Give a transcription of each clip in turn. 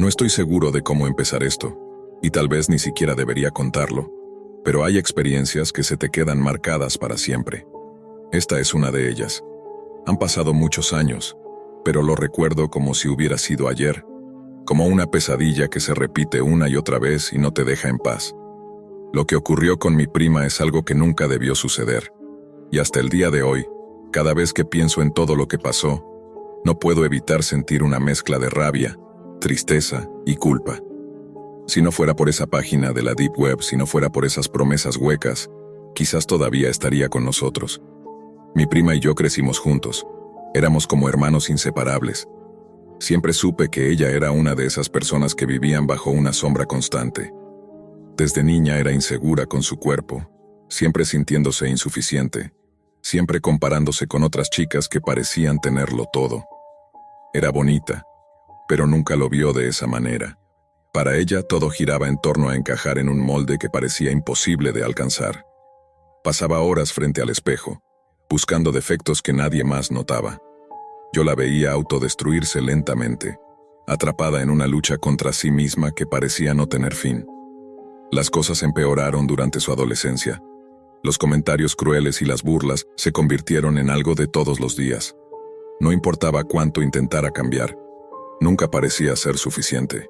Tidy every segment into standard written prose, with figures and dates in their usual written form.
No estoy seguro de cómo empezar esto, y tal vez ni siquiera debería contarlo, pero hay experiencias que se te quedan marcadas para siempre. Esta es una de ellas. Han pasado muchos años, pero lo recuerdo como si hubiera sido ayer, como una pesadilla que se repite una y otra vez y no te deja en paz. Lo que ocurrió con mi prima es algo que nunca debió suceder, y hasta el día de hoy, cada vez que pienso en todo lo que pasó, no puedo evitar sentir una mezcla de rabia, tristeza y culpa. Si no fuera por esa página de la Deep Web, si no fuera por esas promesas huecas, quizás todavía estaría con nosotros. Mi prima y yo crecimos juntos. Éramos como hermanos inseparables. Siempre supe que ella era una de esas personas que vivían bajo una sombra constante. Desde niña era insegura con su cuerpo, siempre sintiéndose insuficiente, siempre comparándose con otras chicas que parecían tenerlo todo. Era bonita, pero nunca lo vio de esa manera. Para ella todo giraba en torno a encajar en un molde que parecía imposible de alcanzar. Pasaba horas frente al espejo, buscando defectos que nadie más notaba. Yo la veía autodestruirse lentamente, atrapada en una lucha contra sí misma que parecía no tener fin. Las cosas empeoraron durante su adolescencia. Los comentarios crueles y las burlas se convirtieron en algo de todos los días. No importaba cuánto intentara cambiar, nunca parecía ser suficiente.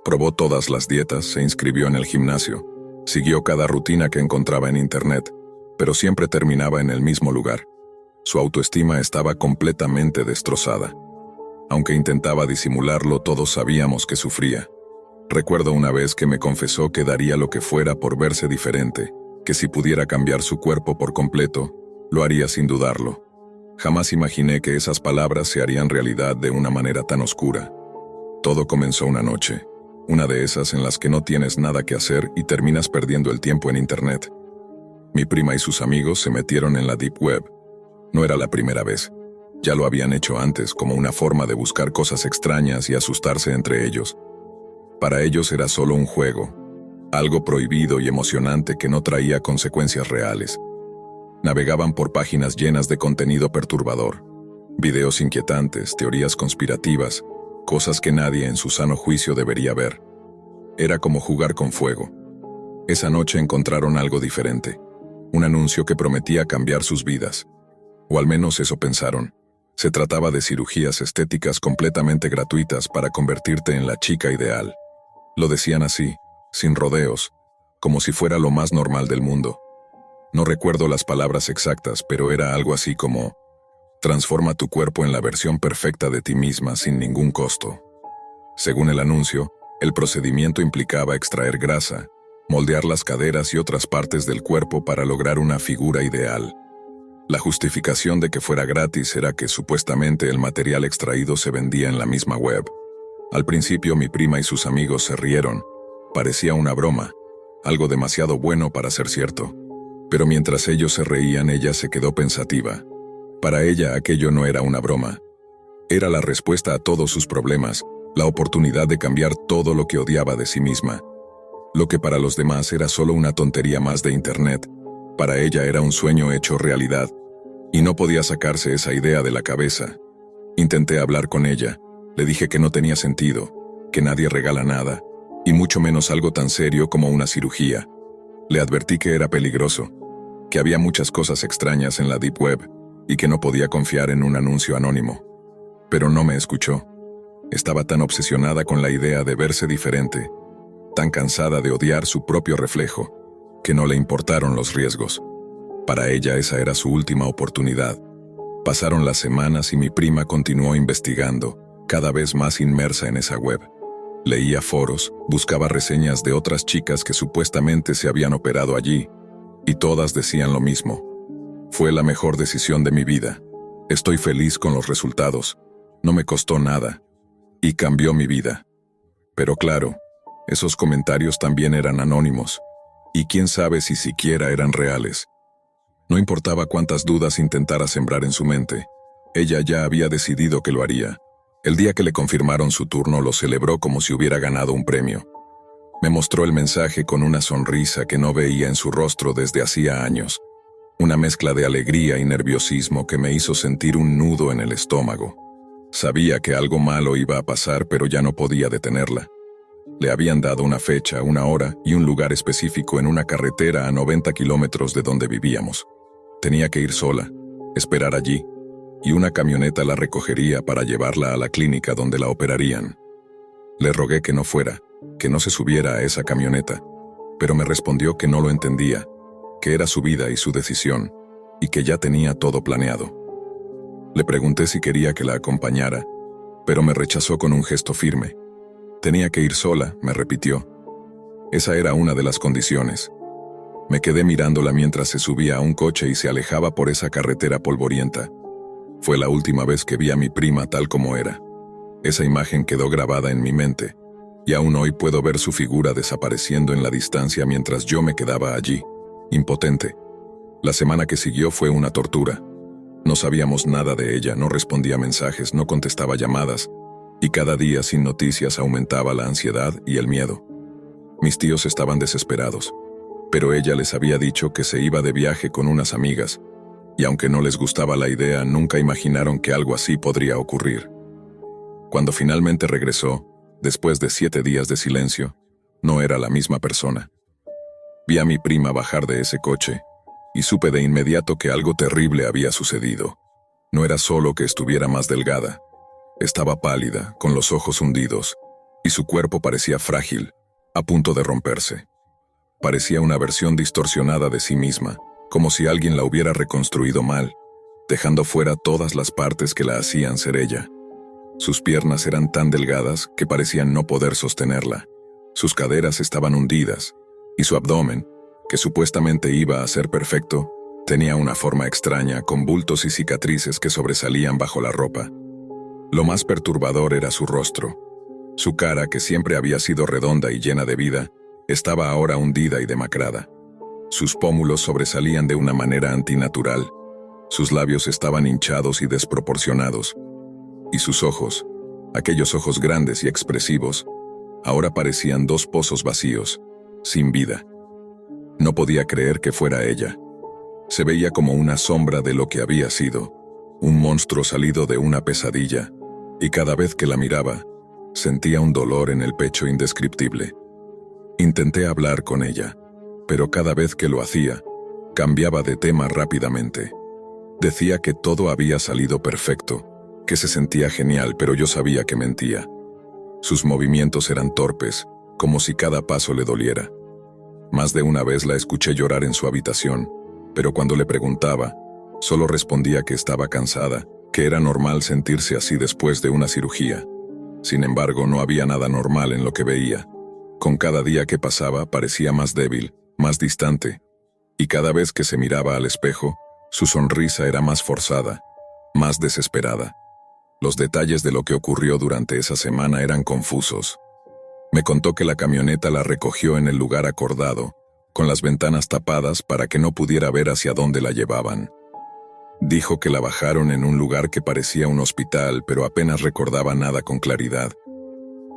Probó todas las dietas, se inscribió en el gimnasio, siguió cada rutina que encontraba en internet, pero siempre terminaba en el mismo lugar. Su autoestima estaba completamente destrozada. Aunque intentaba disimularlo, todos sabíamos que sufría. Recuerdo una vez que me confesó que daría lo que fuera por verse diferente, que si pudiera cambiar su cuerpo por completo, lo haría sin dudarlo. Jamás imaginé que esas palabras se harían realidad de una manera tan oscura. Todo comenzó una noche, una de esas en las que no tienes nada que hacer y terminas perdiendo el tiempo en internet. Mi prima y sus amigos se metieron en la Deep Web. No era la primera vez. Ya lo habían hecho antes como una forma de buscar cosas extrañas y asustarse entre ellos. Para ellos era solo un juego, algo prohibido y emocionante que no traía consecuencias reales. Navegaban por páginas llenas de contenido perturbador, videos inquietantes, teorías conspirativas, cosas que nadie en su sano juicio debería ver. Era como jugar con fuego. Esa noche encontraron algo diferente, un anuncio que prometía cambiar sus vidas. O al menos eso pensaron. Se trataba de cirugías estéticas completamente gratuitas para convertirte en la chica ideal. Lo decían así, sin rodeos, como si fuera lo más normal del mundo. No recuerdo las palabras exactas, pero era algo así como: transforma tu cuerpo en la versión perfecta de ti misma sin ningún costo. Según el anuncio, el procedimiento implicaba extraer grasa, moldear las caderas y otras partes del cuerpo para lograr una figura ideal. La justificación de que fuera gratis era que supuestamente el material extraído se vendía en la misma web. Al principio mi prima y sus amigos se rieron. Parecía una broma, algo demasiado bueno para ser cierto. Pero mientras ellos se reían, ella se quedó pensativa. Para ella aquello no era una broma. Era la respuesta a todos sus problemas, la oportunidad de cambiar todo lo que odiaba de sí misma. Lo que para los demás era solo una tontería más de internet, para ella era un sueño hecho realidad, y no podía sacarse esa idea de la cabeza. Intenté hablar con ella, le dije que no tenía sentido, que nadie regala nada, y mucho menos algo tan serio como una cirugía. Le advertí que era peligroso, que había muchas cosas extrañas en la Deep Web, y que no podía confiar en un anuncio anónimo. Pero no me escuchó. Estaba tan obsesionada con la idea de verse diferente, tan cansada de odiar su propio reflejo, que no le importaron los riesgos. Para ella esa era su última oportunidad. Pasaron las semanas y mi prima continuó investigando, cada vez más inmersa en esa web. Leía foros, buscaba reseñas de otras chicas que supuestamente se habían operado allí, y todas decían lo mismo. Fue la mejor decisión de mi vida. Estoy feliz con los resultados. No me costó nada. Y cambió mi vida. Pero claro, esos comentarios también eran anónimos. Y quién sabe si siquiera eran reales. No importaba cuántas dudas intentara sembrar en su mente, ella ya había decidido que lo haría. El día que le confirmaron su turno lo celebró como si hubiera ganado un premio. Me mostró el mensaje con una sonrisa que no veía en su rostro desde hacía años. Una mezcla de alegría y nerviosismo que me hizo sentir un nudo en el estómago. Sabía que algo malo iba a pasar, pero ya no podía detenerla. Le habían dado una fecha, una hora y un lugar específico en una carretera a 90 kilómetros de donde vivíamos. Tenía que ir sola, esperar allí, y una camioneta la recogería para llevarla a la clínica donde la operarían. Le rogué que no fuera, que no se subiera a esa camioneta, pero me respondió que no lo entendía, que era su vida y su decisión, y que ya tenía todo planeado. Le pregunté si quería que la acompañara, pero me rechazó con un gesto firme. Tenía que ir sola, me repitió. Esa era una de las condiciones. Me quedé mirándola mientras se subía a un coche y se alejaba por esa carretera polvorienta. Fue la última vez que vi a mi prima tal como era. Esa imagen quedó grabada en mi mente, y aún hoy puedo ver su figura desapareciendo en la distancia mientras yo me quedaba allí, impotente. La semana que siguió fue una tortura. No sabíamos nada de ella, no respondía mensajes, no contestaba llamadas, y cada día sin noticias aumentaba la ansiedad y el miedo. Mis tíos estaban desesperados, pero ella les había dicho que se iba de viaje con unas amigas, y aunque no les gustaba la idea, nunca imaginaron que algo así podría ocurrir. Cuando finalmente regresó, después de 7 días de silencio, no era la misma persona. Vi a mi prima bajar de ese coche, y supe de inmediato que algo terrible había sucedido. No era solo que estuviera más delgada. Estaba pálida, con los ojos hundidos, y su cuerpo parecía frágil, a punto de romperse. Parecía una versión distorsionada de sí misma, como si alguien la hubiera reconstruido mal, dejando fuera todas las partes que la hacían ser ella. Sus piernas eran tan delgadas que parecían no poder sostenerla. Sus caderas estaban hundidas, y su abdomen, que supuestamente iba a ser perfecto, tenía una forma extraña, con bultos y cicatrices que sobresalían bajo la ropa. Lo más perturbador era su rostro. Su cara, que siempre había sido redonda y llena de vida, estaba ahora hundida y demacrada. Sus pómulos sobresalían de una manera antinatural. Sus labios estaban hinchados y desproporcionados. Y sus ojos, aquellos ojos grandes y expresivos, ahora parecían 2 pozos vacíos, sin vida. No podía creer que fuera ella. Se veía como una sombra de lo que había sido, un monstruo salido de una pesadilla, y cada vez que la miraba, sentía un dolor en el pecho indescriptible. Intenté hablar con ella, pero cada vez que lo hacía, cambiaba de tema rápidamente. Decía que todo había salido perfecto, que se sentía genial, pero yo sabía que mentía. Sus movimientos eran torpes, como si cada paso le doliera. Más de una vez la escuché llorar en su habitación, pero cuando le preguntaba, solo respondía que estaba cansada, que era normal sentirse así después de una cirugía. Sin embargo, no había nada normal en lo que veía. Con cada día que pasaba parecía más débil, más distante, y cada vez que se miraba al espejo, su sonrisa era más forzada, más desesperada. Los detalles de lo que ocurrió durante esa semana eran confusos. Me contó que la camioneta la recogió en el lugar acordado, con las ventanas tapadas para que no pudiera ver hacia dónde la llevaban. Dijo que la bajaron en un lugar que parecía un hospital, pero apenas recordaba nada con claridad.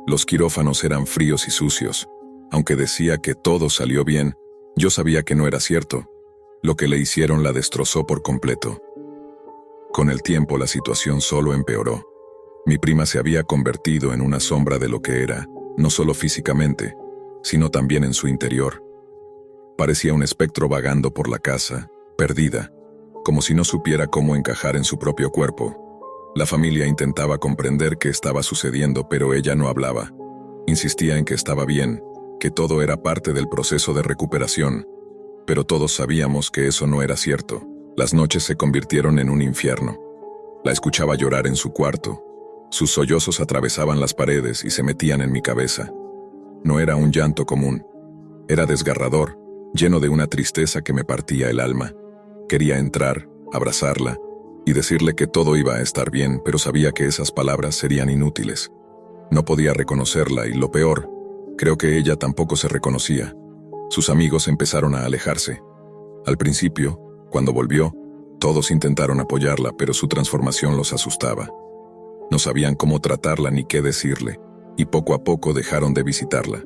Los quirófanos eran fríos y sucios. Aunque decía que todo salió bien, yo sabía que no era cierto. Lo que le hicieron la destrozó por completo. Con el tiempo la situación solo empeoró. Mi prima se había convertido en una sombra de lo que era, no solo físicamente, sino también en su interior. Parecía un espectro vagando por la casa, perdida, como si no supiera cómo encajar en su propio cuerpo. La familia intentaba comprender qué estaba sucediendo, pero ella no hablaba. Insistía en que estaba bien, que todo era parte del proceso de recuperación, pero todos sabíamos que eso no era cierto. Las noches se convirtieron en un infierno. La escuchaba llorar en su cuarto. Sus sollozos atravesaban las paredes y se metían en mi cabeza. No era un llanto común. Era desgarrador, lleno de una tristeza que me partía el alma. Quería entrar, abrazarla y decirle que todo iba a estar bien, pero sabía que esas palabras serían inútiles. No podía reconocerla y lo peor, creo que ella tampoco se reconocía. Sus amigos empezaron a alejarse. Al principio, cuando volvió, todos intentaron apoyarla, pero su transformación los asustaba. No sabían cómo tratarla ni qué decirle, y poco a poco dejaron de visitarla.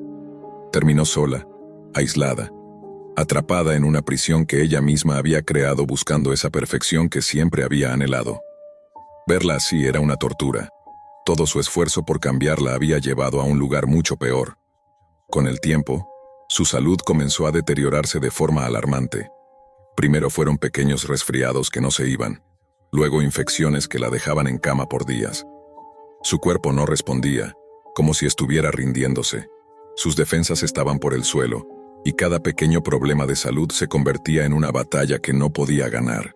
Terminó sola, aislada, atrapada en una prisión que ella misma había creado buscando esa perfección que siempre había anhelado. Verla así era una tortura. Todo su esfuerzo por cambiarla había llevado a un lugar mucho peor, Con el tiempo, su salud comenzó a deteriorarse de forma alarmante. Primero fueron pequeños resfriados que no se iban, luego infecciones que la dejaban en cama por días. Su cuerpo no respondía, como si estuviera rindiéndose. Sus defensas estaban por el suelo, y cada pequeño problema de salud se convertía en una batalla que no podía ganar.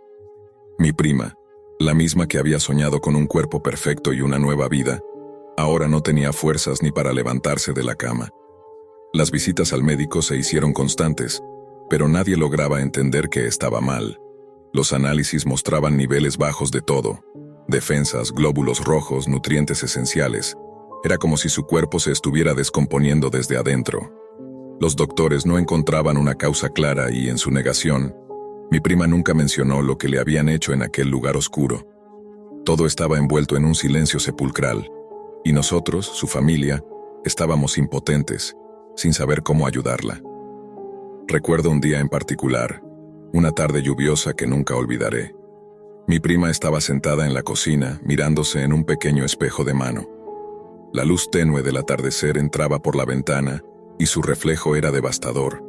Mi prima, la misma que había soñado con un cuerpo perfecto y una nueva vida, ahora no tenía fuerzas ni para levantarse de la cama. Las visitas al médico se hicieron constantes, pero nadie lograba entender que estaba mal. Los análisis mostraban niveles bajos de todo: defensas, glóbulos rojos, nutrientes esenciales. Era como si su cuerpo se estuviera descomponiendo desde adentro. Los doctores no encontraban una causa clara y, en su negación, mi prima nunca mencionó lo que le habían hecho en aquel lugar oscuro. Todo estaba envuelto en un silencio sepulcral, y nosotros, su familia, estábamos impotentes, sin saber cómo ayudarla. Recuerdo un día en particular, una tarde lluviosa que nunca olvidaré. Mi prima estaba sentada en la cocina, mirándose en un pequeño espejo de mano. La luz tenue del atardecer entraba por la ventana, y su reflejo era devastador.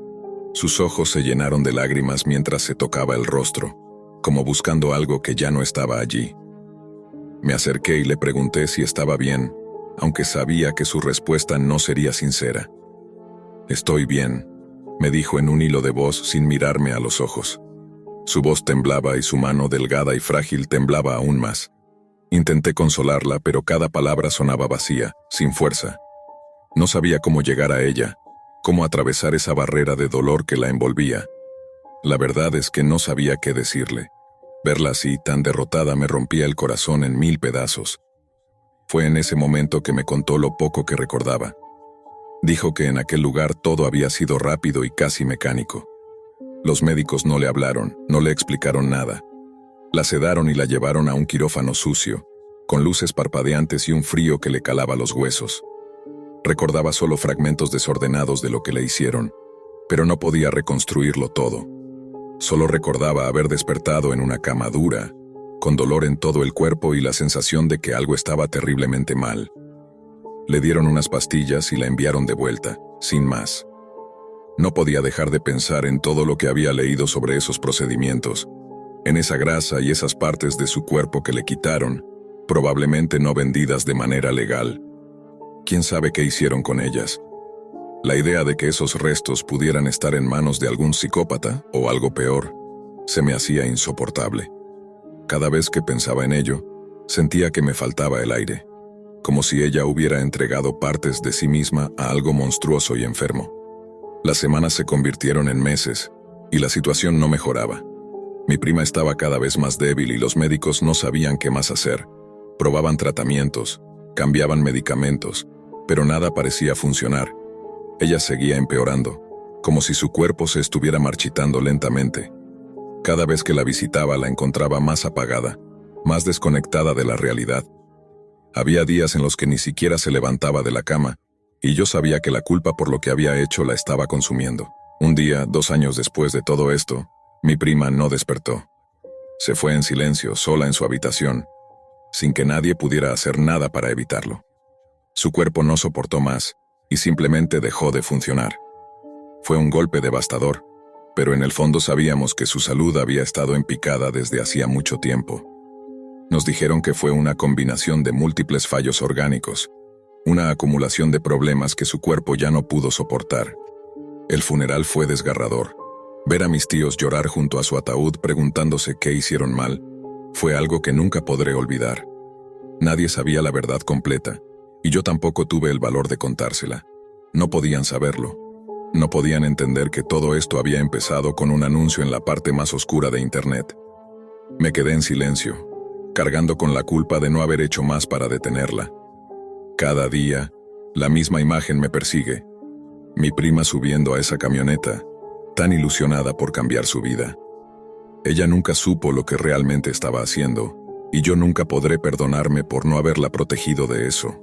Sus ojos se llenaron de lágrimas mientras se tocaba el rostro, como buscando algo que ya no estaba allí. Me acerqué y le pregunté si estaba bien, aunque sabía que su respuesta no sería sincera. «Estoy bien», me dijo en un hilo de voz sin mirarme a los ojos. Su voz temblaba y su mano delgada y frágil temblaba aún más. Intenté consolarla, pero cada palabra sonaba vacía, sin fuerza. No sabía cómo llegar a ella, cómo atravesar esa barrera de dolor que la envolvía. La verdad es que no sabía qué decirle. Verla así, tan derrotada, me rompía el corazón en 1000 pedazos. Fue en ese momento que me contó lo poco que recordaba. Dijo que en aquel lugar todo había sido rápido y casi mecánico. Los médicos no le hablaron, no le explicaron nada. La sedaron y la llevaron a un quirófano sucio, con luces parpadeantes y un frío que le calaba los huesos. Recordaba solo fragmentos desordenados de lo que le hicieron, pero no podía reconstruirlo todo. Solo recordaba haber despertado en una cama dura, con dolor en todo el cuerpo y la sensación de que algo estaba terriblemente mal. Le dieron unas pastillas y la enviaron de vuelta, sin más. No podía dejar de pensar en todo lo que había leído sobre esos procedimientos, en esa grasa y esas partes de su cuerpo que le quitaron, probablemente no vendidas de manera legal. ¿Quién sabe qué hicieron con ellas? La idea de que esos restos pudieran estar en manos de algún psicópata, o algo peor, se me hacía insoportable. Cada vez que pensaba en ello, sentía que me faltaba el aire, como si ella hubiera entregado partes de sí misma a algo monstruoso y enfermo. Las semanas se convirtieron en meses, y la situación no mejoraba. Mi prima estaba cada vez más débil y los médicos no sabían qué más hacer. Probaban tratamientos, cambiaban medicamentos, pero nada parecía funcionar. Ella seguía empeorando, como si su cuerpo se estuviera marchitando lentamente. Cada vez que la visitaba la encontraba más apagada, más desconectada de la realidad. Había días en los que ni siquiera se levantaba de la cama, y yo sabía que la culpa por lo que había hecho la estaba consumiendo. Un día, 2 años después de todo esto, mi prima no despertó. Se fue en silencio, sola en su habitación, sin que nadie pudiera hacer nada para evitarlo. Su cuerpo no soportó más, y simplemente dejó de funcionar. Fue un golpe devastador, pero en el fondo sabíamos que su salud había estado en picada desde hacía mucho tiempo. Nos dijeron que fue una combinación de múltiples fallos orgánicos, una acumulación de problemas que su cuerpo ya no pudo soportar. El funeral fue desgarrador. Ver a mis tíos llorar junto a su ataúd preguntándose qué hicieron mal, fue algo que nunca podré olvidar. Nadie sabía la verdad completa, y yo tampoco tuve el valor de contársela. No podían saberlo. No podían entender que todo esto había empezado con un anuncio en la parte más oscura de Internet. Me quedé en silencio, cargando con la culpa de no haber hecho más para detenerla. Cada día, la misma imagen me persigue. Mi prima subiendo a esa camioneta, tan ilusionada por cambiar su vida. Ella nunca supo lo que realmente estaba haciendo, y yo nunca podré perdonarme por no haberla protegido de eso.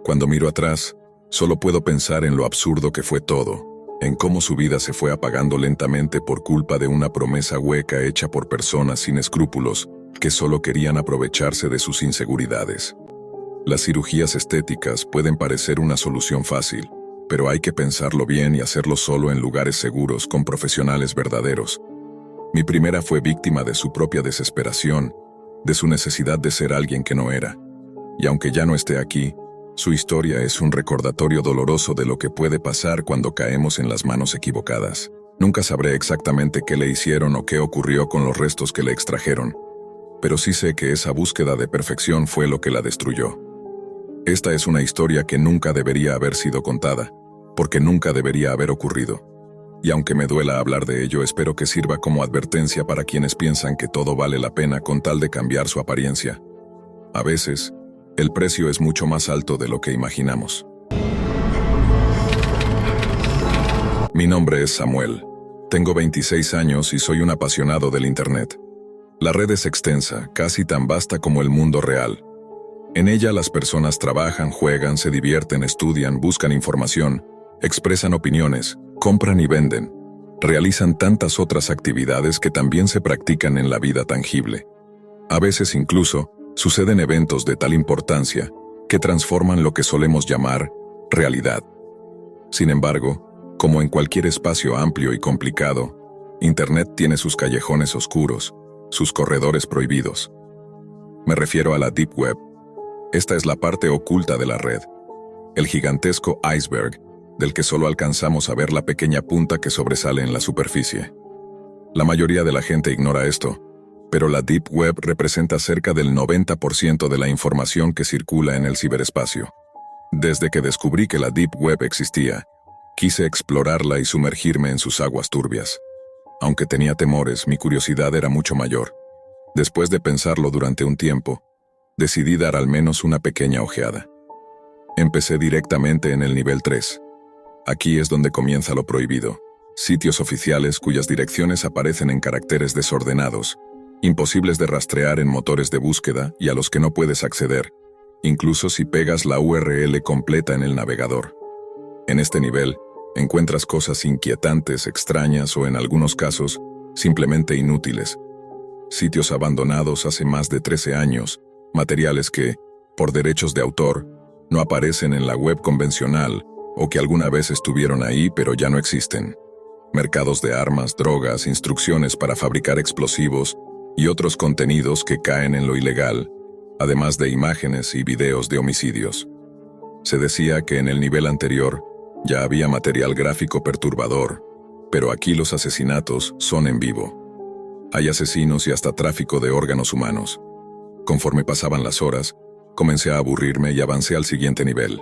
Cuando miro atrás, solo puedo pensar en lo absurdo que fue todo, en cómo su vida se fue apagando lentamente por culpa de una promesa hueca hecha por personas sin escrúpulos que solo querían aprovecharse de sus inseguridades. Las cirugías estéticas pueden parecer una solución fácil, pero hay que pensarlo bien y hacerlo solo en lugares seguros con profesionales verdaderos. Mi primera fue víctima de su propia desesperación, de su necesidad de ser alguien que no era. Y aunque ya no esté aquí, su historia es un recordatorio doloroso de lo que puede pasar cuando caemos en las manos equivocadas. Nunca sabré exactamente qué le hicieron o qué ocurrió con los restos que le extrajeron, pero sí sé que esa búsqueda de perfección fue lo que la destruyó. Esta es una historia que nunca debería haber sido contada, porque nunca debería haber ocurrido. Y aunque me duela hablar de ello, espero que sirva como advertencia para quienes piensan que todo vale la pena con tal de cambiar su apariencia. A veces, el precio es mucho más alto de lo que imaginamos. Mi nombre es Samuel. Tengo 26 años y soy un apasionado del Internet. La red es extensa, casi tan vasta como el mundo real. En ella las personas trabajan, juegan, se divierten, estudian, buscan información, expresan opiniones, compran y venden. Realizan tantas otras actividades que también se practican en la vida tangible. A veces incluso, suceden eventos de tal importancia que transforman lo que solemos llamar realidad. Sin embargo, como en cualquier espacio amplio y complicado, Internet tiene sus callejones oscuros, sus corredores prohibidos. Me refiero a la Deep Web. Esta es la parte oculta de la red, el gigantesco iceberg del que solo alcanzamos a ver la pequeña punta que sobresale en la superficie. La mayoría de la gente ignora esto, pero la Deep Web representa cerca del 90% de la información que circula en el ciberespacio. Desde que descubrí que la Deep Web existía, quise explorarla y sumergirme en sus aguas turbias. Aunque tenía temores, mi curiosidad era mucho mayor. Después de pensarlo durante un tiempo, decidí dar al menos una pequeña ojeada. Empecé directamente en el nivel 3. Aquí es donde comienza lo prohibido. Sitios oficiales cuyas direcciones aparecen en caracteres desordenados, imposibles de rastrear en motores de búsqueda y a los que no puedes acceder, incluso si pegas la URL completa en el navegador. En este nivel, encuentras cosas inquietantes, extrañas o en algunos casos, simplemente inútiles. Sitios abandonados hace más de 13 años, materiales que, por derechos de autor, no aparecen en la web convencional o que alguna vez estuvieron ahí pero ya no existen. Mercados de armas, drogas, instrucciones para fabricar explosivos y otros contenidos que caen en lo ilegal, además de imágenes y videos de homicidios. Se decía que en el nivel anterior ya había material gráfico perturbador, pero aquí los asesinatos son en vivo. Hay asesinos y hasta tráfico de órganos humanos. Conforme pasaban las horas, comencé a aburrirme y avancé al siguiente nivel.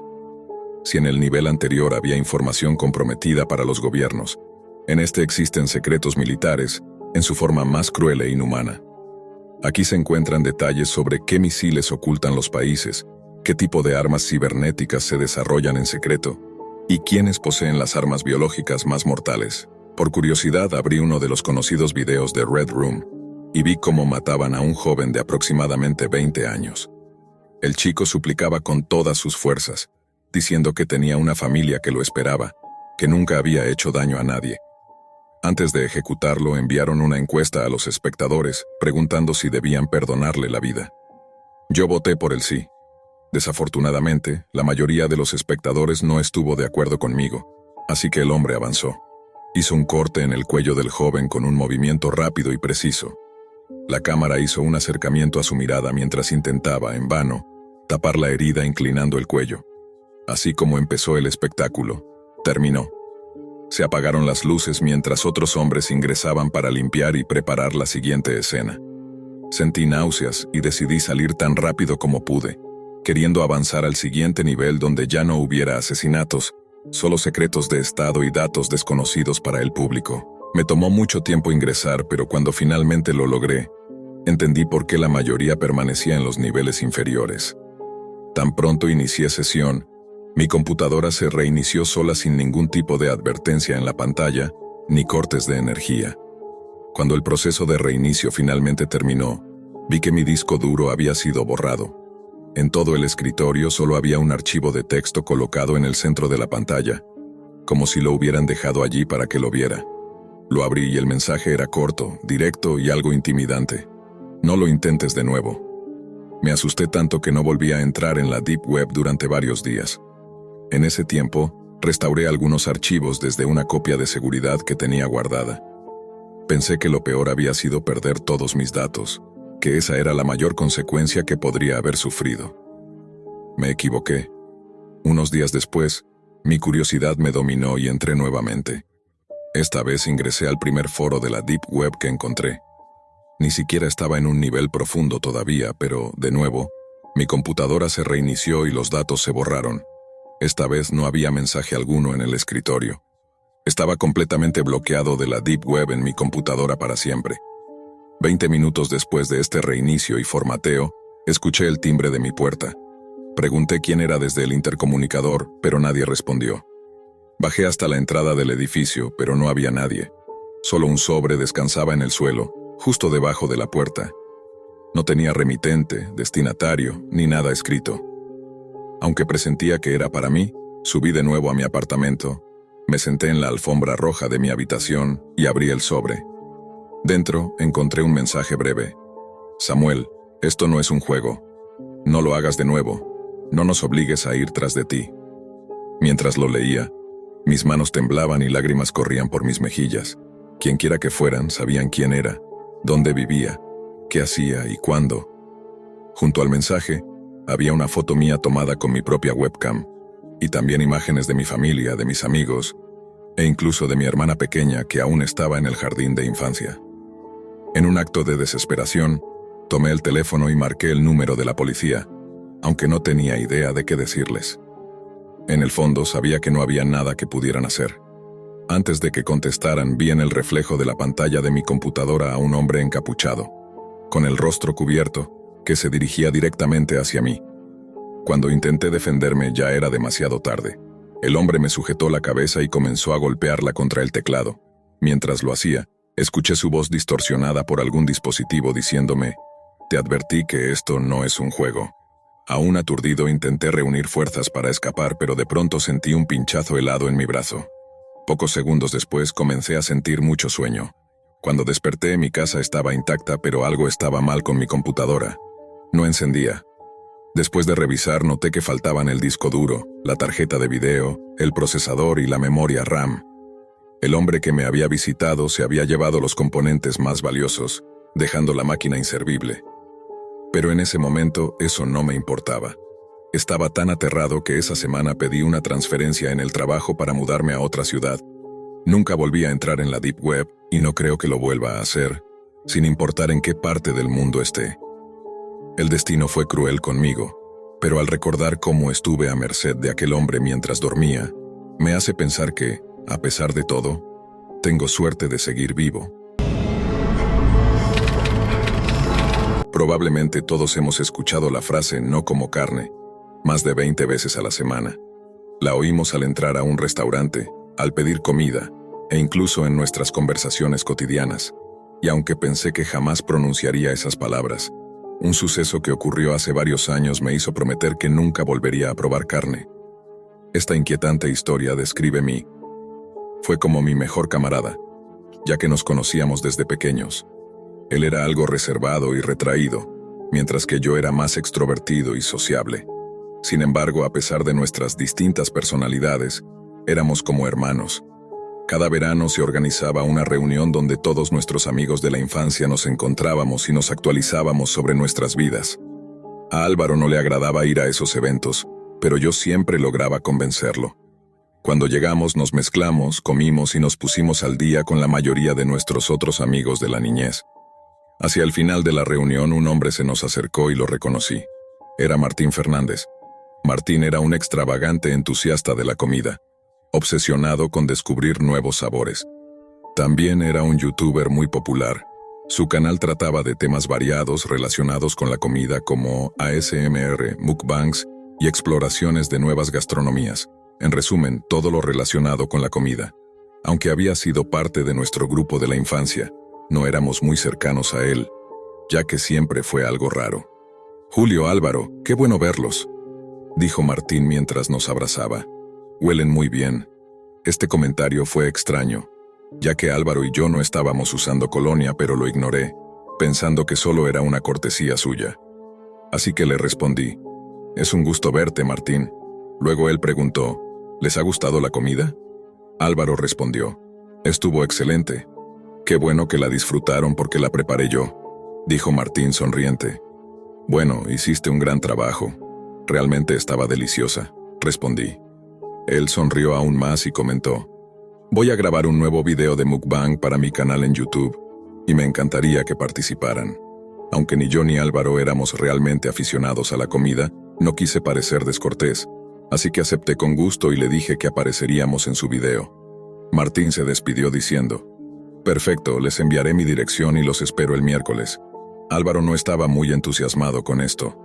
Si en el nivel anterior había información comprometida para los gobiernos, en este existen secretos militares en su forma más cruel e inhumana. Aquí se encuentran detalles sobre qué misiles ocultan los países, qué tipo de armas cibernéticas se desarrollan en secreto y quiénes poseen las armas biológicas más mortales. Por curiosidad abrí uno de los conocidos videos de Red Room y vi cómo mataban a un joven de aproximadamente 20 años. El chico suplicaba con todas sus fuerzas, diciendo que tenía una familia que lo esperaba, que nunca había hecho daño a nadie. Antes de ejecutarlo, enviaron una encuesta a los espectadores, preguntando si debían perdonarle la vida. Yo voté por el sí. Desafortunadamente, la mayoría de los espectadores no estuvo de acuerdo conmigo, así que el hombre avanzó. Hizo un corte en el cuello del joven con un movimiento rápido y preciso. La cámara hizo un acercamiento a su mirada mientras intentaba, en vano, tapar la herida inclinando el cuello. Así como empezó el espectáculo, terminó. Se apagaron las luces mientras otros hombres ingresaban para limpiar y preparar la siguiente escena. Sentí náuseas y decidí salir tan rápido como pude, queriendo avanzar al siguiente nivel donde ya no hubiera asesinatos, solo secretos de Estado y datos desconocidos para el público. Me tomó mucho tiempo ingresar, pero cuando finalmente lo logré, entendí por qué la mayoría permanecía en los niveles inferiores. Tan pronto inicié sesión, mi computadora se reinició sola sin ningún tipo de advertencia en la pantalla, ni cortes de energía. Cuando el proceso de reinicio finalmente terminó, vi que mi disco duro había sido borrado. En todo el escritorio solo había un archivo de texto colocado en el centro de la pantalla, como si lo hubieran dejado allí para que lo viera. Lo abrí y el mensaje era corto, directo y algo intimidante. No lo intentes de nuevo. Me asusté tanto que no volví a entrar en la Deep Web durante varios días. En ese tiempo, Restauré algunos archivos desde una copia de seguridad que tenía guardada. Pensé que lo peor había sido perder todos mis datos, que esa era la mayor consecuencia que podría haber sufrido. Me equivoqué. Unos días después, mi curiosidad me dominó y entré nuevamente. Esta vez ingresé al primer foro de la Deep Web que encontré. Ni siquiera estaba en un nivel profundo todavía, pero, de nuevo, mi computadora se reinició y los datos se borraron. Esta vez no había mensaje alguno en el escritorio. Estaba completamente bloqueado de la Deep Web en mi computadora para siempre. 20 minutos después de este reinicio y formateo, escuché el timbre de mi puerta. Pregunté quién era desde el intercomunicador, pero nadie respondió. Bajé hasta la entrada del edificio, pero no había nadie. Solo un sobre descansaba en el suelo, justo debajo de la puerta. No tenía remitente, destinatario, ni nada escrito. Aunque presentía que era para mí, subí de nuevo a mi apartamento, me senté en la alfombra roja de mi habitación y abrí el sobre. Dentro encontré un mensaje breve. Samuel, esto no es un juego. No lo hagas de nuevo. No nos obligues a ir tras de ti. Mientras lo leía, mis manos temblaban y lágrimas corrían por mis mejillas. Quienquiera que fueran, sabían quién era, dónde vivía, qué hacía y cuándo. Junto al mensaje, había una foto mía tomada con mi propia webcam, y también imágenes de mi familia, de mis amigos, e incluso de mi hermana pequeña que aún estaba en el jardín de infancia. En un acto de desesperación, tomé el teléfono y marqué el número de la policía, aunque no tenía idea de qué decirles. En el fondo sabía que no había nada que pudieran hacer. Antes de que contestaran, vi en el reflejo de la pantalla de mi computadora a un hombre encapuchado, con el rostro cubierto, que se dirigía directamente hacia mí. Cuando intenté defenderme ya era demasiado tarde. El hombre me sujetó la cabeza y comenzó a golpearla contra el teclado. Mientras lo hacía, escuché su voz distorsionada por algún dispositivo diciéndome: «Te advertí que esto no es un juego». Aún aturdido intenté reunir fuerzas para escapar, pero de pronto sentí un pinchazo helado en mi brazo. Pocos segundos después comencé a sentir mucho sueño. Cuando desperté, mi casa estaba intacta, pero algo estaba mal con mi computadora. No encendía. Después de revisar, noté que faltaban el disco duro, la tarjeta de video, el procesador y la memoria RAM. El hombre que me había visitado se había llevado los componentes más valiosos, dejando la máquina inservible. Pero en ese momento eso no me importaba. Estaba tan aterrado que esa semana pedí una transferencia en el trabajo para mudarme a otra ciudad. Nunca volví a entrar en la Deep Web y no creo que lo vuelva a hacer, sin importar en qué parte del mundo esté. El destino fue cruel conmigo, pero al recordar cómo estuve a merced de aquel hombre mientras dormía, me hace pensar que, a pesar de todo, tengo suerte de seguir vivo. Probablemente todos hemos escuchado la frase «no como carne» más de 20 veces a la semana. La oímos al entrar a un restaurante, al pedir comida, e incluso en nuestras conversaciones cotidianas. Y aunque pensé que jamás pronunciaría esas palabras, un suceso que ocurrió hace varios años me hizo prometer que nunca volvería a probar carne. Esta inquietante historia describe mí. Fue como mi mejor camarada, ya que nos conocíamos desde pequeños. Él era algo reservado y retraído, mientras que yo era más extrovertido y sociable. Sin embargo, a pesar de nuestras distintas personalidades, éramos como hermanos. Cada verano se organizaba una reunión donde todos nuestros amigos de la infancia nos encontrábamos y nos actualizábamos sobre nuestras vidas. A Álvaro no le agradaba ir a esos eventos, pero yo siempre lograba convencerlo. Cuando llegamos nos mezclamos, comimos y nos pusimos al día con la mayoría de nuestros otros amigos de la niñez. Hacia el final de la reunión un hombre se nos acercó y lo reconocí. Era Martín Fernández. Martín era un extravagante entusiasta de la comida, obsesionado con descubrir nuevos sabores. También era un youtuber muy popular. Su canal trataba de temas variados relacionados con la comida como ASMR, mukbangs y exploraciones de nuevas gastronomías. En resumen, todo lo relacionado con la comida. Aunque había sido parte de nuestro grupo de la infancia, no éramos muy cercanos a él, ya que siempre fue algo raro. «Julio, Álvaro, qué bueno verlos», dijo Martín mientras nos abrazaba. «Huelen muy bien». Este comentario fue extraño, ya que Álvaro y yo no estábamos usando colonia, pero lo ignoré, pensando que solo era una cortesía suya. Así que le respondí: «Es un gusto verte, Martín». Luego él preguntó: ¿Les ha gustado la comida? Álvaro respondió. Estuvo excelente. Qué bueno que la disfrutaron porque la preparé yo, dijo Martín sonriente. Bueno, hiciste un gran trabajo. Realmente estaba deliciosa, respondí. Él sonrió aún más y comentó. Voy a grabar un nuevo video de mukbang para mi canal en YouTube, y me encantaría que participaran. Aunque ni yo ni Álvaro éramos realmente aficionados a la comida, no quise parecer descortés, así que acepté con gusto y le dije que apareceríamos en su video. Martín se despidió diciendo, perfecto, les enviaré mi dirección y los espero el miércoles. Álvaro no estaba muy entusiasmado con esto.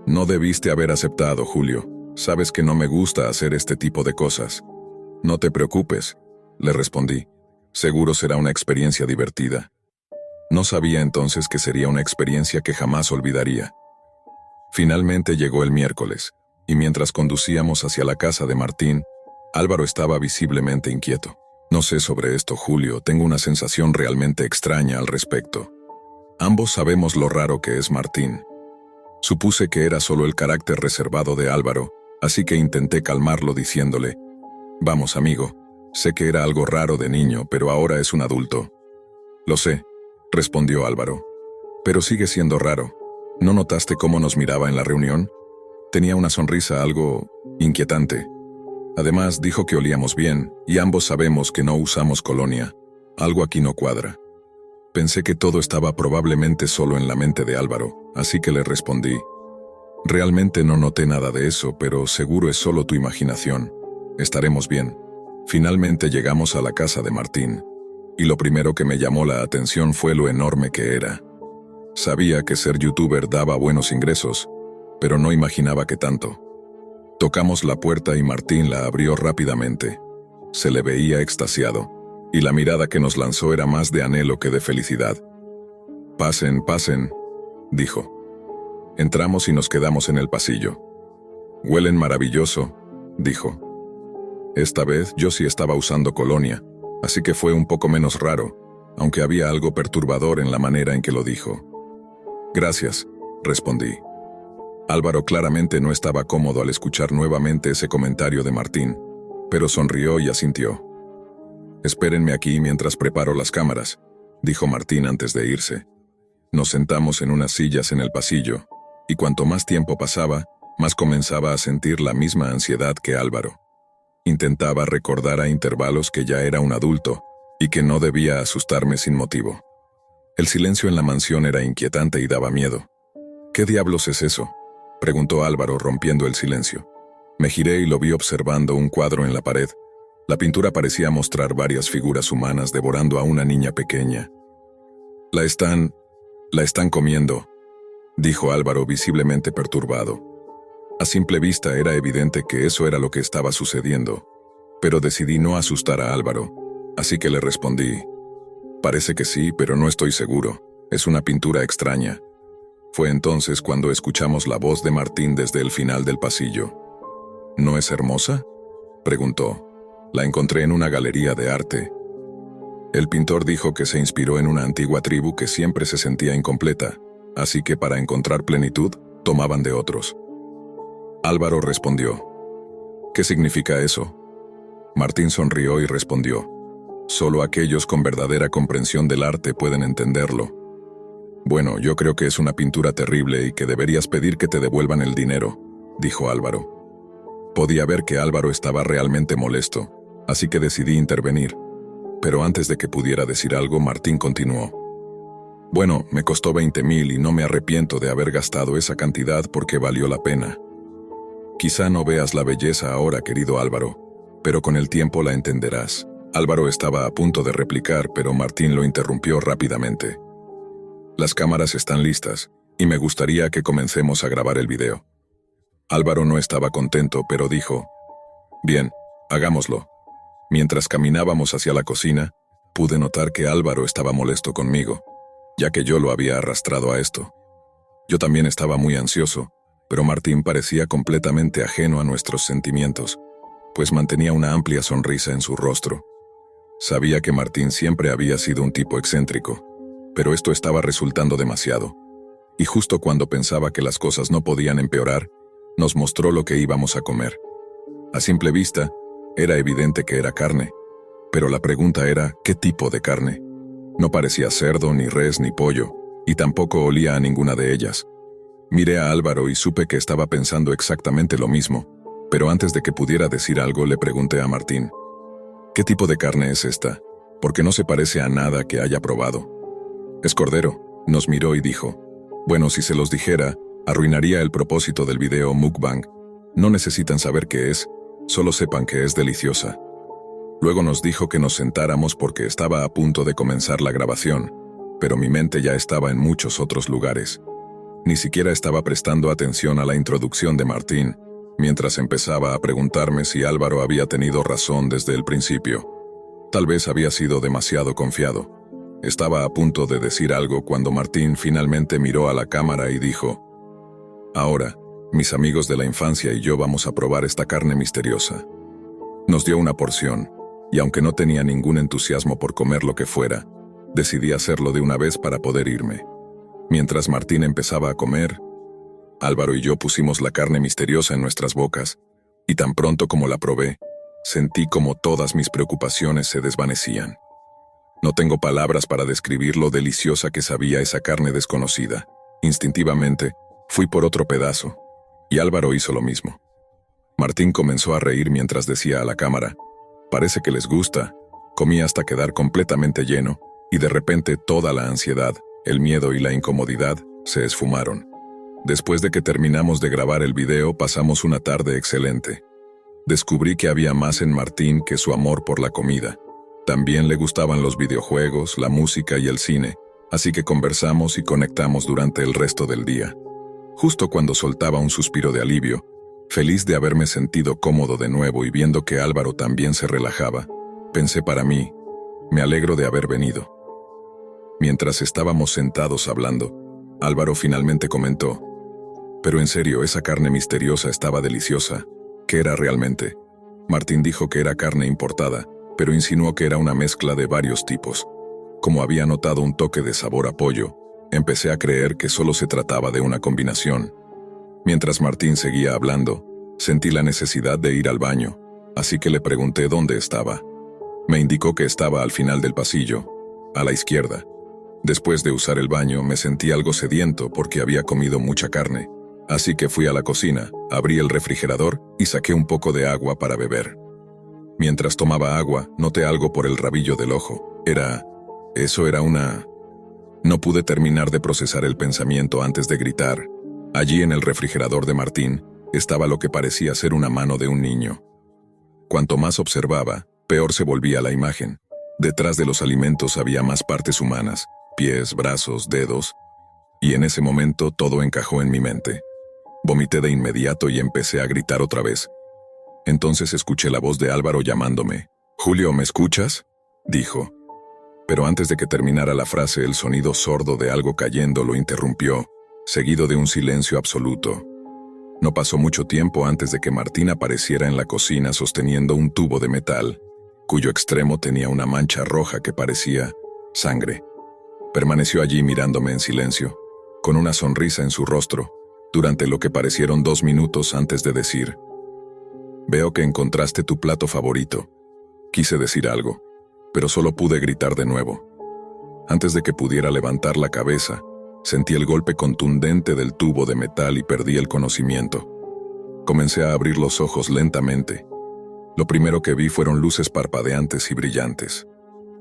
No debiste haber aceptado, Julio. Sabes que no me gusta hacer este tipo de cosas. No te preocupes, le respondí. Seguro será una experiencia divertida. No sabía entonces que sería una experiencia que jamás olvidaría. Finalmente llegó el miércoles, y mientras conducíamos hacia la casa de Martín, Álvaro estaba visiblemente inquieto. No sé sobre esto, Julio, tengo una sensación realmente extraña al respecto. Ambos sabemos lo raro que es Martín. Supuse que era solo el carácter reservado de Álvaro, así que intenté calmarlo diciéndole, vamos, amigo, sé que era algo raro de niño, pero ahora es un adulto. Lo sé, respondió Álvaro. Pero sigue siendo raro. ¿No notaste cómo nos miraba en la reunión? Tenía una sonrisa algo inquietante. Además, dijo que olíamos bien, y ambos sabemos que no usamos colonia. Algo aquí no cuadra. Pensé que todo estaba probablemente solo en la mente de Álvaro, así que le respondí. Realmente no noté nada de eso, pero seguro es solo tu imaginación. Estaremos bien. Finalmente llegamos a la casa de Martín, y lo primero que me llamó la atención fue lo enorme que era. Sabía que ser youtuber daba buenos ingresos, pero no imaginaba que tanto. Tocamos la puerta y Martín la abrió rápidamente. Se le veía extasiado, y la mirada que nos lanzó era más de anhelo que de felicidad. Pasen, pasen, dijo. Entramos y nos quedamos en el pasillo. Huelen maravilloso, dijo. Esta vez yo sí estaba usando colonia, así que fue un poco menos raro, aunque había algo perturbador en la manera en que lo dijo. Gracias, respondí. Álvaro claramente no estaba cómodo al escuchar nuevamente ese comentario de Martín, pero sonrió y asintió. Espérenme aquí mientras preparo las cámaras, dijo Martín antes de irse. Nos sentamos en unas sillas en el pasillo, y cuanto más tiempo pasaba, más comenzaba a sentir la misma ansiedad que Álvaro. Intentaba recordar a intervalos que ya era un adulto, y que no debía asustarme sin motivo. El silencio en la mansión era inquietante y daba miedo. ¿Qué diablos es eso?, preguntó Álvaro rompiendo el silencio. Me giré y lo vi observando un cuadro en la pared. La pintura parecía mostrar varias figuras humanas devorando a una niña pequeña. La están comiendo, dijo Álvaro visiblemente perturbado. A simple vista era evidente que eso era lo que estaba sucediendo, pero decidí no asustar a Álvaro, así que le respondí. Parece que sí, pero no estoy seguro. Es una pintura extraña. Fue entonces cuando escuchamos la voz de Martín desde el final del pasillo. ¿No es hermosa?, preguntó. La encontré en una galería de arte. El pintor dijo que se inspiró en una antigua tribu que siempre se sentía incompleta, así que para encontrar plenitud, tomaban de otros. Álvaro respondió. ¿Qué significa eso? Martín sonrió y respondió. Solo aquellos con verdadera comprensión del arte pueden entenderlo. Bueno, yo creo que es una pintura terrible y que deberías pedir que te devuelvan el dinero, dijo Álvaro. Podía ver que Álvaro estaba realmente molesto, así que decidí intervenir. Pero antes de que pudiera decir algo, Martín continuó. Bueno, me costó 20,000 y no me arrepiento de haber gastado esa cantidad porque valió la pena. Quizá no veas la belleza ahora, querido Álvaro, pero con el tiempo la entenderás. Álvaro estaba a punto de replicar, pero Martín lo interrumpió rápidamente. Las cámaras están listas, y me gustaría que comencemos a grabar el video. Álvaro no estaba contento, pero dijo, bien, hagámoslo. Mientras caminábamos hacia la cocina, pude notar que Álvaro estaba molesto conmigo, ya que yo lo había arrastrado a esto. Yo también estaba muy ansioso, pero Martín parecía completamente ajeno a nuestros sentimientos, pues mantenía una amplia sonrisa en su rostro. Sabía que Martín siempre había sido un tipo excéntrico, pero esto estaba resultando demasiado. Y justo cuando pensaba que las cosas no podían empeorar, nos mostró lo que íbamos a comer. A simple vista, Era evidente que era carne, pero la pregunta era ¿qué tipo de carne? No parecía cerdo, ni res, ni pollo, y tampoco olía a ninguna de ellas. Miré a Álvaro y supe que estaba pensando exactamente lo mismo, pero antes de que pudiera decir algo le pregunté a Martín, ¿qué tipo de carne es esta? Porque no se parece a nada que haya probado. Es cordero, nos miró y dijo, bueno, si se los dijera, arruinaría el propósito del video mukbang. No necesitan saber qué es, solo sepan que es deliciosa. Luego nos dijo que nos sentáramos porque estaba a punto de comenzar la grabación, pero mi mente ya estaba en muchos otros lugares. Ni siquiera estaba prestando atención a la introducción de Martín, mientras empezaba a preguntarme si Álvaro había tenido razón desde el principio. Tal vez había sido demasiado confiado. Estaba a punto de decir algo cuando Martín finalmente miró a la cámara y dijo, ahora, mis amigos de la infancia y yo vamos a probar esta carne misteriosa. Nos dio una porción, y aunque no tenía ningún entusiasmo por comer lo que fuera, decidí hacerlo de una vez para poder irme. Mientras Martín empezaba a comer, Álvaro y yo pusimos la carne misteriosa en nuestras bocas, y tan pronto como la probé, sentí como todas mis preocupaciones se desvanecían. No tengo palabras para describir lo deliciosa que sabía esa carne desconocida. Instintivamente, fui por otro pedazo, y Álvaro hizo lo mismo. Martín comenzó a reír mientras decía a la cámara, parece que les gusta. Comí hasta quedar completamente lleno, y de repente toda la ansiedad, el miedo y la incomodidad se esfumaron. Después de que terminamos de grabar el video, pasamos una tarde excelente. Descubrí que había más en Martín que su amor por la comida. También le gustaban los videojuegos, la música y el cine, así que conversamos y conectamos durante el resto del día. Justo cuando soltaba un suspiro de alivio, feliz de haberme sentido cómodo de nuevo y viendo que Álvaro también se relajaba, pensé para mí, me alegro de haber venido. Mientras estábamos sentados hablando, Álvaro finalmente comentó, pero en serio, esa carne misteriosa estaba deliciosa. ¿Qué era realmente? Martín dijo que era carne importada, pero insinuó que era una mezcla de varios tipos. Como había notado un toque de sabor a pollo, empecé a creer que solo se trataba de una combinación. Mientras Martín seguía hablando, sentí la necesidad de ir al baño, así que le pregunté dónde estaba. Me indicó que estaba al final del pasillo, a la izquierda. Después de usar el baño, me sentí algo sediento porque había comido mucha carne, así que fui a la cocina, abrí el refrigerador y saqué un poco de agua para beber. Mientras tomaba agua, noté algo por el rabillo del ojo. Eso era una... No pude terminar de procesar el pensamiento antes de gritar. Allí en el refrigerador de Martín, estaba lo que parecía ser una mano de un niño. Cuanto más observaba, peor se volvía la imagen. Detrás de los alimentos había más partes humanas, pies, brazos, dedos, y en ese momento todo encajó en mi mente. Vomité de inmediato y empecé a gritar otra vez. Entonces escuché la voz de Álvaro llamándome. «Julio, ¿me escuchas?», dijo. Pero antes de que terminara la frase, el sonido sordo de algo cayendo lo interrumpió, seguido de un silencio absoluto. No pasó mucho tiempo antes de que Martín apareciera en la cocina sosteniendo un tubo de metal, cuyo extremo tenía una mancha roja que parecía sangre. Permaneció allí mirándome en silencio, con una sonrisa en su rostro, durante lo que parecieron 2 minutos antes de decir: «Veo que encontraste tu plato favorito». Quise decir algo, pero solo pude gritar de nuevo. Antes de que pudiera levantar la cabeza, sentí el golpe contundente del tubo de metal y perdí el conocimiento. Comencé a abrir los ojos lentamente. Lo primero que vi fueron luces parpadeantes y brillantes.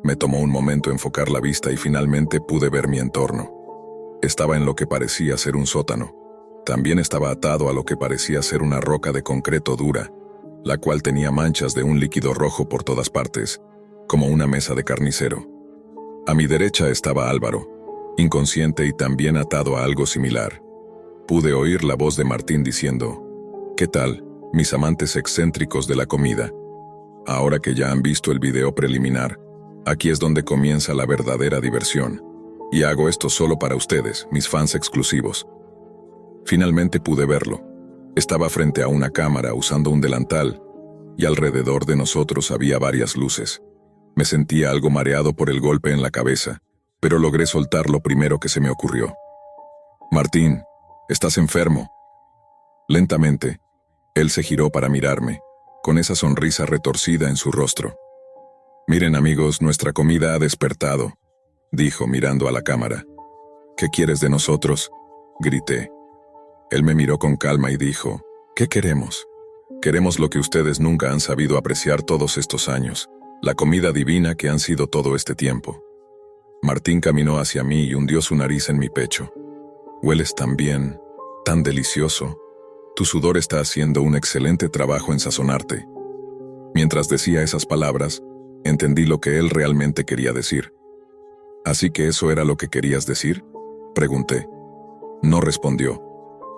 Me tomó un momento enfocar la vista y finalmente pude ver mi entorno. Estaba en lo que parecía ser un sótano. También estaba atado a lo que parecía ser una roca de concreto dura, la cual tenía manchas de un líquido rojo por todas partes, como una mesa de carnicero. A mi derecha estaba Álvaro, inconsciente y también atado a algo similar. Pude oír la voz de Martín diciendo: «¿Qué tal, mis amantes excéntricos de la comida? Ahora que ya han visto el video preliminar, aquí es donde comienza la verdadera diversión. Y hago esto solo para ustedes, mis fans exclusivos». Finalmente pude verlo. Estaba frente a una cámara usando un delantal, y alrededor de nosotros había varias luces. Me sentía algo mareado por el golpe en la cabeza, pero logré soltar lo primero que se me ocurrió. «Martín, estás enfermo». Lentamente, él se giró para mirarme, con esa sonrisa retorcida en su rostro. «Miren, amigos, nuestra comida ha despertado», dijo mirando a la cámara. «¿Qué quieres de nosotros?», grité. Él me miró con calma y dijo, «¿Qué queremos? Queremos lo que ustedes nunca han sabido apreciar todos estos años, la comida divina que han sido todo este tiempo». Martín caminó hacia mí y hundió su nariz en mi pecho. «Hueles tan bien, tan delicioso. Tu sudor está haciendo un excelente trabajo en sazonarte». Mientras decía esas palabras, entendí lo que él realmente quería decir. «¿Así que eso era lo que querías decir?», pregunté. No respondió.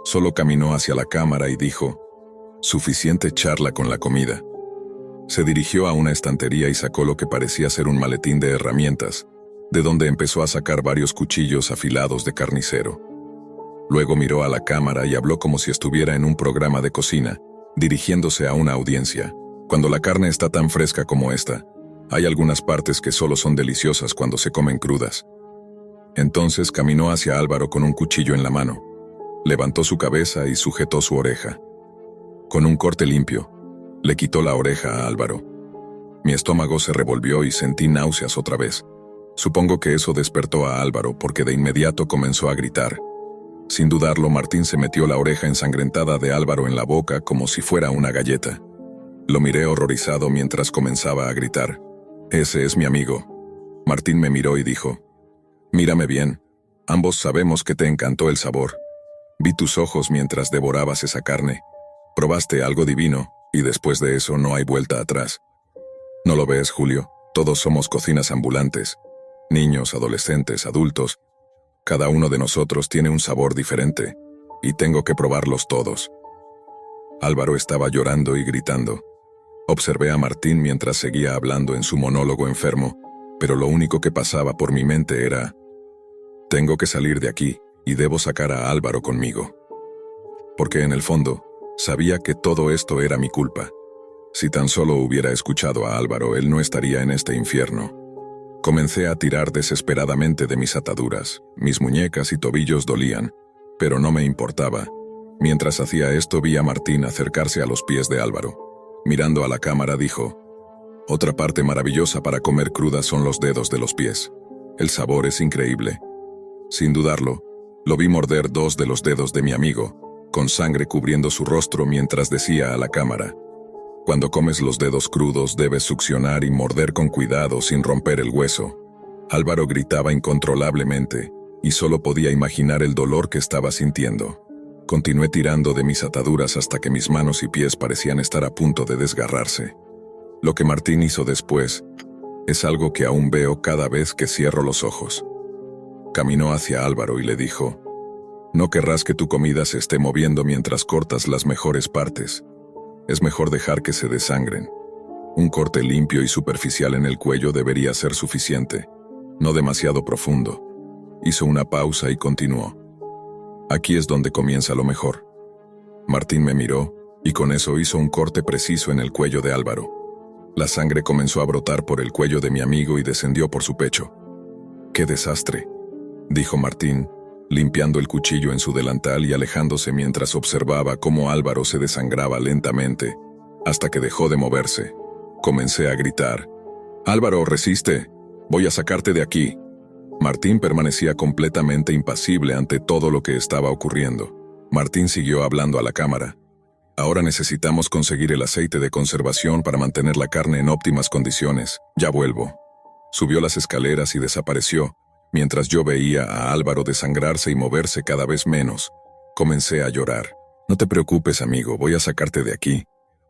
Solo caminó hacia la cámara y dijo, «Suficiente charla con la comida». Se dirigió a una estantería y sacó lo que parecía ser un maletín de herramientas, de donde empezó a sacar varios cuchillos afilados de carnicero. Luego miró a la cámara y habló como si estuviera en un programa de cocina, dirigiéndose a una audiencia. «Cuando la carne está tan fresca como esta, hay algunas partes que solo son deliciosas cuando se comen crudas». Entonces caminó hacia Álvaro con un cuchillo en la mano. Levantó su cabeza y sujetó su oreja. Con un corte limpio, le quitó la oreja a Álvaro. Mi estómago se revolvió y sentí náuseas otra vez. Supongo que eso despertó a Álvaro porque de inmediato comenzó a gritar. Sin dudarlo, Martín se metió la oreja ensangrentada de Álvaro en la boca como si fuera una galleta. Lo miré horrorizado mientras comenzaba a gritar. «Ese es mi amigo». Martín me miró y dijo, «Mírame bien. Ambos sabemos que te encantó el sabor. Vi tus ojos mientras devorabas esa carne. Probaste algo divino, y después de eso no hay vuelta atrás. ¿No lo ves, Julio? Todos somos cocinas ambulantes. Niños, adolescentes, adultos. Cada uno de nosotros tiene un sabor diferente, y tengo que probarlos todos». Álvaro estaba llorando y gritando. Observé a Martín mientras seguía hablando en su monólogo enfermo, pero lo único que pasaba por mi mente era, «Tengo que salir de aquí, y debo sacar a Álvaro conmigo». Porque en el fondo, sabía que todo esto era mi culpa. Si tan solo hubiera escuchado a Álvaro, él no estaría en este infierno. Comencé a tirar desesperadamente de mis ataduras. Mis muñecas y tobillos dolían, pero no me importaba. Mientras hacía esto, vi a Martín acercarse a los pies de Álvaro. Mirando a la cámara dijo, «Otra parte maravillosa para comer cruda son los dedos de los pies. El sabor es increíble». Sin dudarlo, lo vi morder 2 de los dedos de mi amigo, con sangre cubriendo su rostro mientras decía a la cámara, «Cuando comes los dedos crudos debes succionar y morder con cuidado sin romper el hueso». Álvaro gritaba incontrolablemente, y solo podía imaginar el dolor que estaba sintiendo. Continué tirando de mis ataduras hasta que mis manos y pies parecían estar a punto de desgarrarse. Lo que Martín hizo después es algo que aún veo cada vez que cierro los ojos. Caminó hacia Álvaro y le dijo, «No querrás que tu comida se esté moviendo mientras cortas las mejores partes. Es mejor dejar que se desangren. Un corte limpio y superficial en el cuello debería ser suficiente, no demasiado profundo». Hizo una pausa y continuó, «Aquí es donde comienza lo mejor». Martín me miró, y con eso hizo un corte preciso en el cuello de Álvaro. La sangre comenzó a brotar por el cuello de mi amigo y descendió por su pecho. «¡Qué desastre!», dijo Martín, limpiando el cuchillo en su delantal y alejándose mientras observaba cómo Álvaro se desangraba lentamente, hasta que dejó de moverse. Comencé a gritar, «Álvaro, resiste, voy a sacarte de aquí». Martín permanecía completamente impasible ante todo lo que estaba ocurriendo. Martín siguió hablando a la cámara. «Ahora necesitamos conseguir el aceite de conservación para mantener la carne en óptimas condiciones. Ya vuelvo». Subió las escaleras y desapareció, mientras yo veía a Álvaro desangrarse y moverse cada vez menos. Comencé a llorar. «No te preocupes, amigo, voy a sacarte de aquí.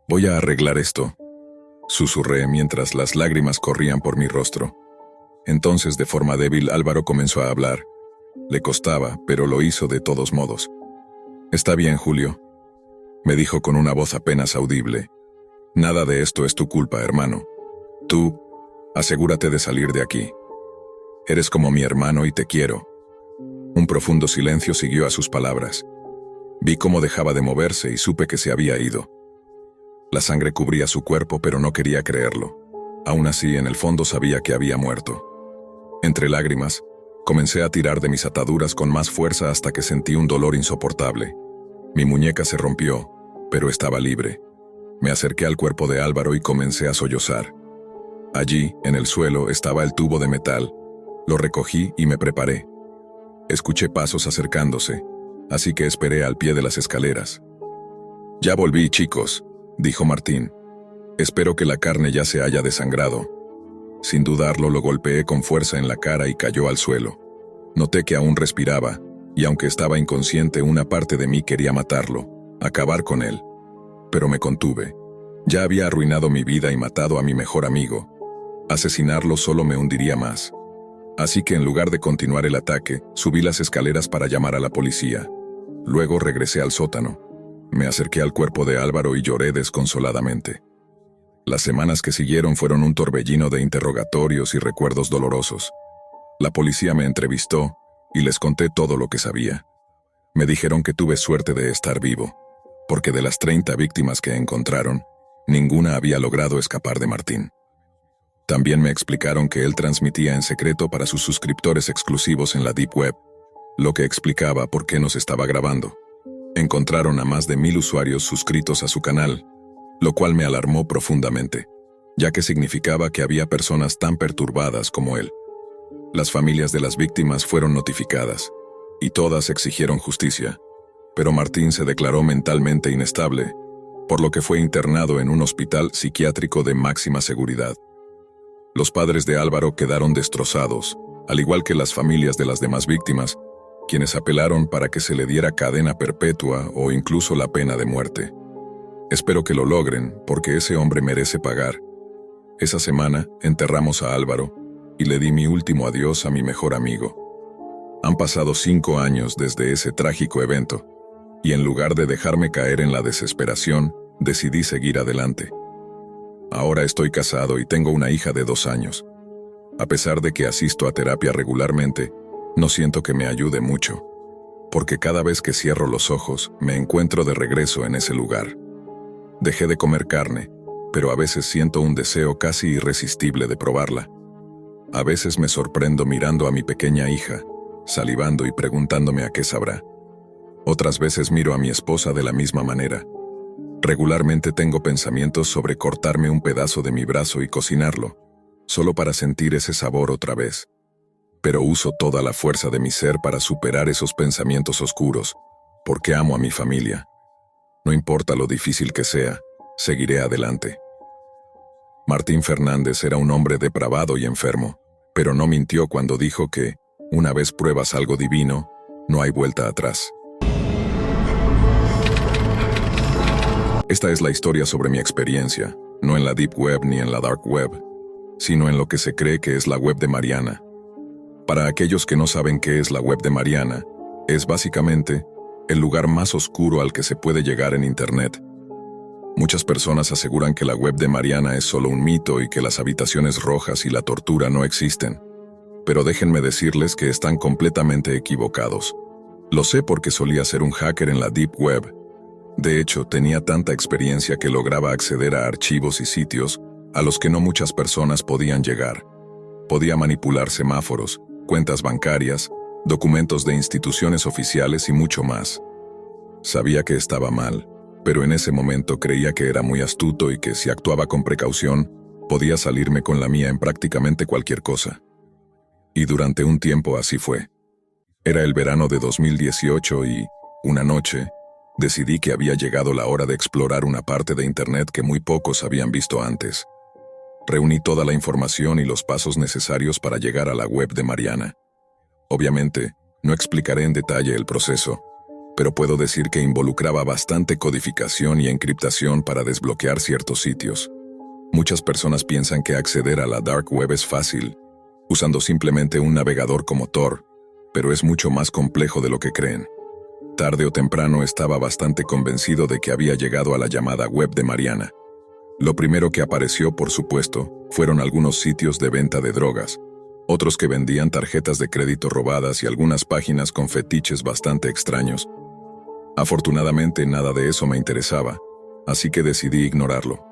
Voy a arreglar esto», susurré mientras las lágrimas corrían por mi rostro. Entonces, de forma débil, Álvaro comenzó a hablar. Le costaba, pero lo hizo de todos modos. «Está bien, Julio», me dijo con una voz apenas audible. «Nada de esto es tu culpa, hermano. Tú, asegúrate de salir de aquí. Eres como mi hermano y te quiero». Un profundo silencio siguió a sus palabras. Vi cómo dejaba de moverse y supe que se había ido. La sangre cubría su cuerpo, pero no quería creerlo. Aún así, en el fondo sabía que había muerto. Entre lágrimas, comencé a tirar de mis ataduras con más fuerza hasta que sentí un dolor insoportable. Mi muñeca se rompió, pero estaba libre. Me acerqué al cuerpo de Álvaro y comencé a sollozar. Allí, en el suelo, estaba el tubo de metal. Lo recogí y me preparé. Escuché pasos acercándose, así que esperé al pie de las escaleras. «Ya volví, chicos», dijo Martín. «Espero que la carne ya se haya desangrado». Sin dudarlo, lo golpeé con fuerza en la cara y cayó al suelo. Noté que aún respiraba, y aunque estaba inconsciente, una parte de mí quería matarlo, acabar con él. Pero me contuve. Ya había arruinado mi vida y matado a mi mejor amigo. Asesinarlo solo me hundiría más. Así que en lugar de continuar el ataque, subí las escaleras para llamar a la policía. Luego regresé al sótano. Me acerqué al cuerpo de Álvaro y lloré desconsoladamente. Las semanas que siguieron fueron un torbellino de interrogatorios y recuerdos dolorosos. La policía me entrevistó y les conté todo lo que sabía. Me dijeron que tuve suerte de estar vivo, porque de las 30 víctimas que encontraron, ninguna había logrado escapar de Martín. También me explicaron que él transmitía en secreto para sus suscriptores exclusivos en la Deep Web, lo que explicaba por qué nos estaba grabando. Encontraron a más de 1000 usuarios suscritos a su canal, lo cual me alarmó profundamente, ya que significaba que había personas tan perturbadas como él. Las familias de las víctimas fueron notificadas, y todas exigieron justicia, pero Martín se declaró mentalmente inestable, por lo que fue internado en un hospital psiquiátrico de máxima seguridad. Los padres de Álvaro quedaron destrozados, al igual que las familias de las demás víctimas, quienes apelaron para que se le diera cadena perpetua o incluso la pena de muerte. Espero que lo logren, porque ese hombre merece pagar. Esa semana enterramos a Álvaro y le di mi último adiós a mi mejor amigo. Han pasado 5 años desde ese trágico evento, y en lugar de dejarme caer en la desesperación, decidí seguir adelante. Ahora estoy casado y tengo una hija de 2 años. A pesar de que asisto a terapia regularmente, no siento que me ayude mucho, porque cada vez que cierro los ojos, me encuentro de regreso en ese lugar. Dejé de comer carne, pero a veces siento un deseo casi irresistible de probarla. A veces me sorprendo mirando a mi pequeña hija, salivando y preguntándome a qué sabrá. Otras veces miro a mi esposa de la misma manera. Regularmente tengo pensamientos sobre cortarme un pedazo de mi brazo y cocinarlo, solo para sentir ese sabor otra vez. Pero uso toda la fuerza de mi ser para superar esos pensamientos oscuros, porque amo a mi familia. No importa lo difícil que sea, seguiré adelante. Martín Fernández era un hombre depravado y enfermo, pero no mintió cuando dijo que, una vez pruebas algo divino, no hay vuelta atrás. Esta es la historia sobre mi experiencia, no en la Deep Web ni en la Dark Web, sino en lo que se cree que es la Web de Mariana. Para aquellos que no saben qué es la Web de Mariana, es básicamente el lugar más oscuro al que se puede llegar en Internet. Muchas personas aseguran que la Web de Mariana es solo un mito y que las habitaciones rojas y la tortura no existen. Pero déjenme decirles que están completamente equivocados. Lo sé porque solía ser un hacker en la Deep Web. De hecho, tenía tanta experiencia que lograba acceder a archivos y sitios a los que no muchas personas podían llegar. Podía manipular semáforos, cuentas bancarias, documentos de instituciones oficiales y mucho más. Sabía que estaba mal, pero en ese momento creía que era muy astuto y que si actuaba con precaución, podía salirme con la mía en prácticamente cualquier cosa. Y durante un tiempo así fue. Era el verano de 2018 y, una noche, decidí que había llegado la hora de explorar una parte de Internet que muy pocos habían visto antes. Reuní toda la información y los pasos necesarios para llegar a la Web de Mariana. Obviamente, no explicaré en detalle el proceso, pero puedo decir que involucraba bastante codificación y encriptación para desbloquear ciertos sitios. Muchas personas piensan que acceder a la Dark Web es fácil, usando simplemente un navegador como Tor, pero es mucho más complejo de lo que creen. Tarde o temprano estaba bastante convencido de que había llegado a la llamada Web de Mariana. Lo primero que apareció, por supuesto, fueron algunos sitios de venta de drogas, otros que vendían tarjetas de crédito robadas y algunas páginas con fetiches bastante extraños. Afortunadamente nada de eso me interesaba, así que decidí ignorarlo.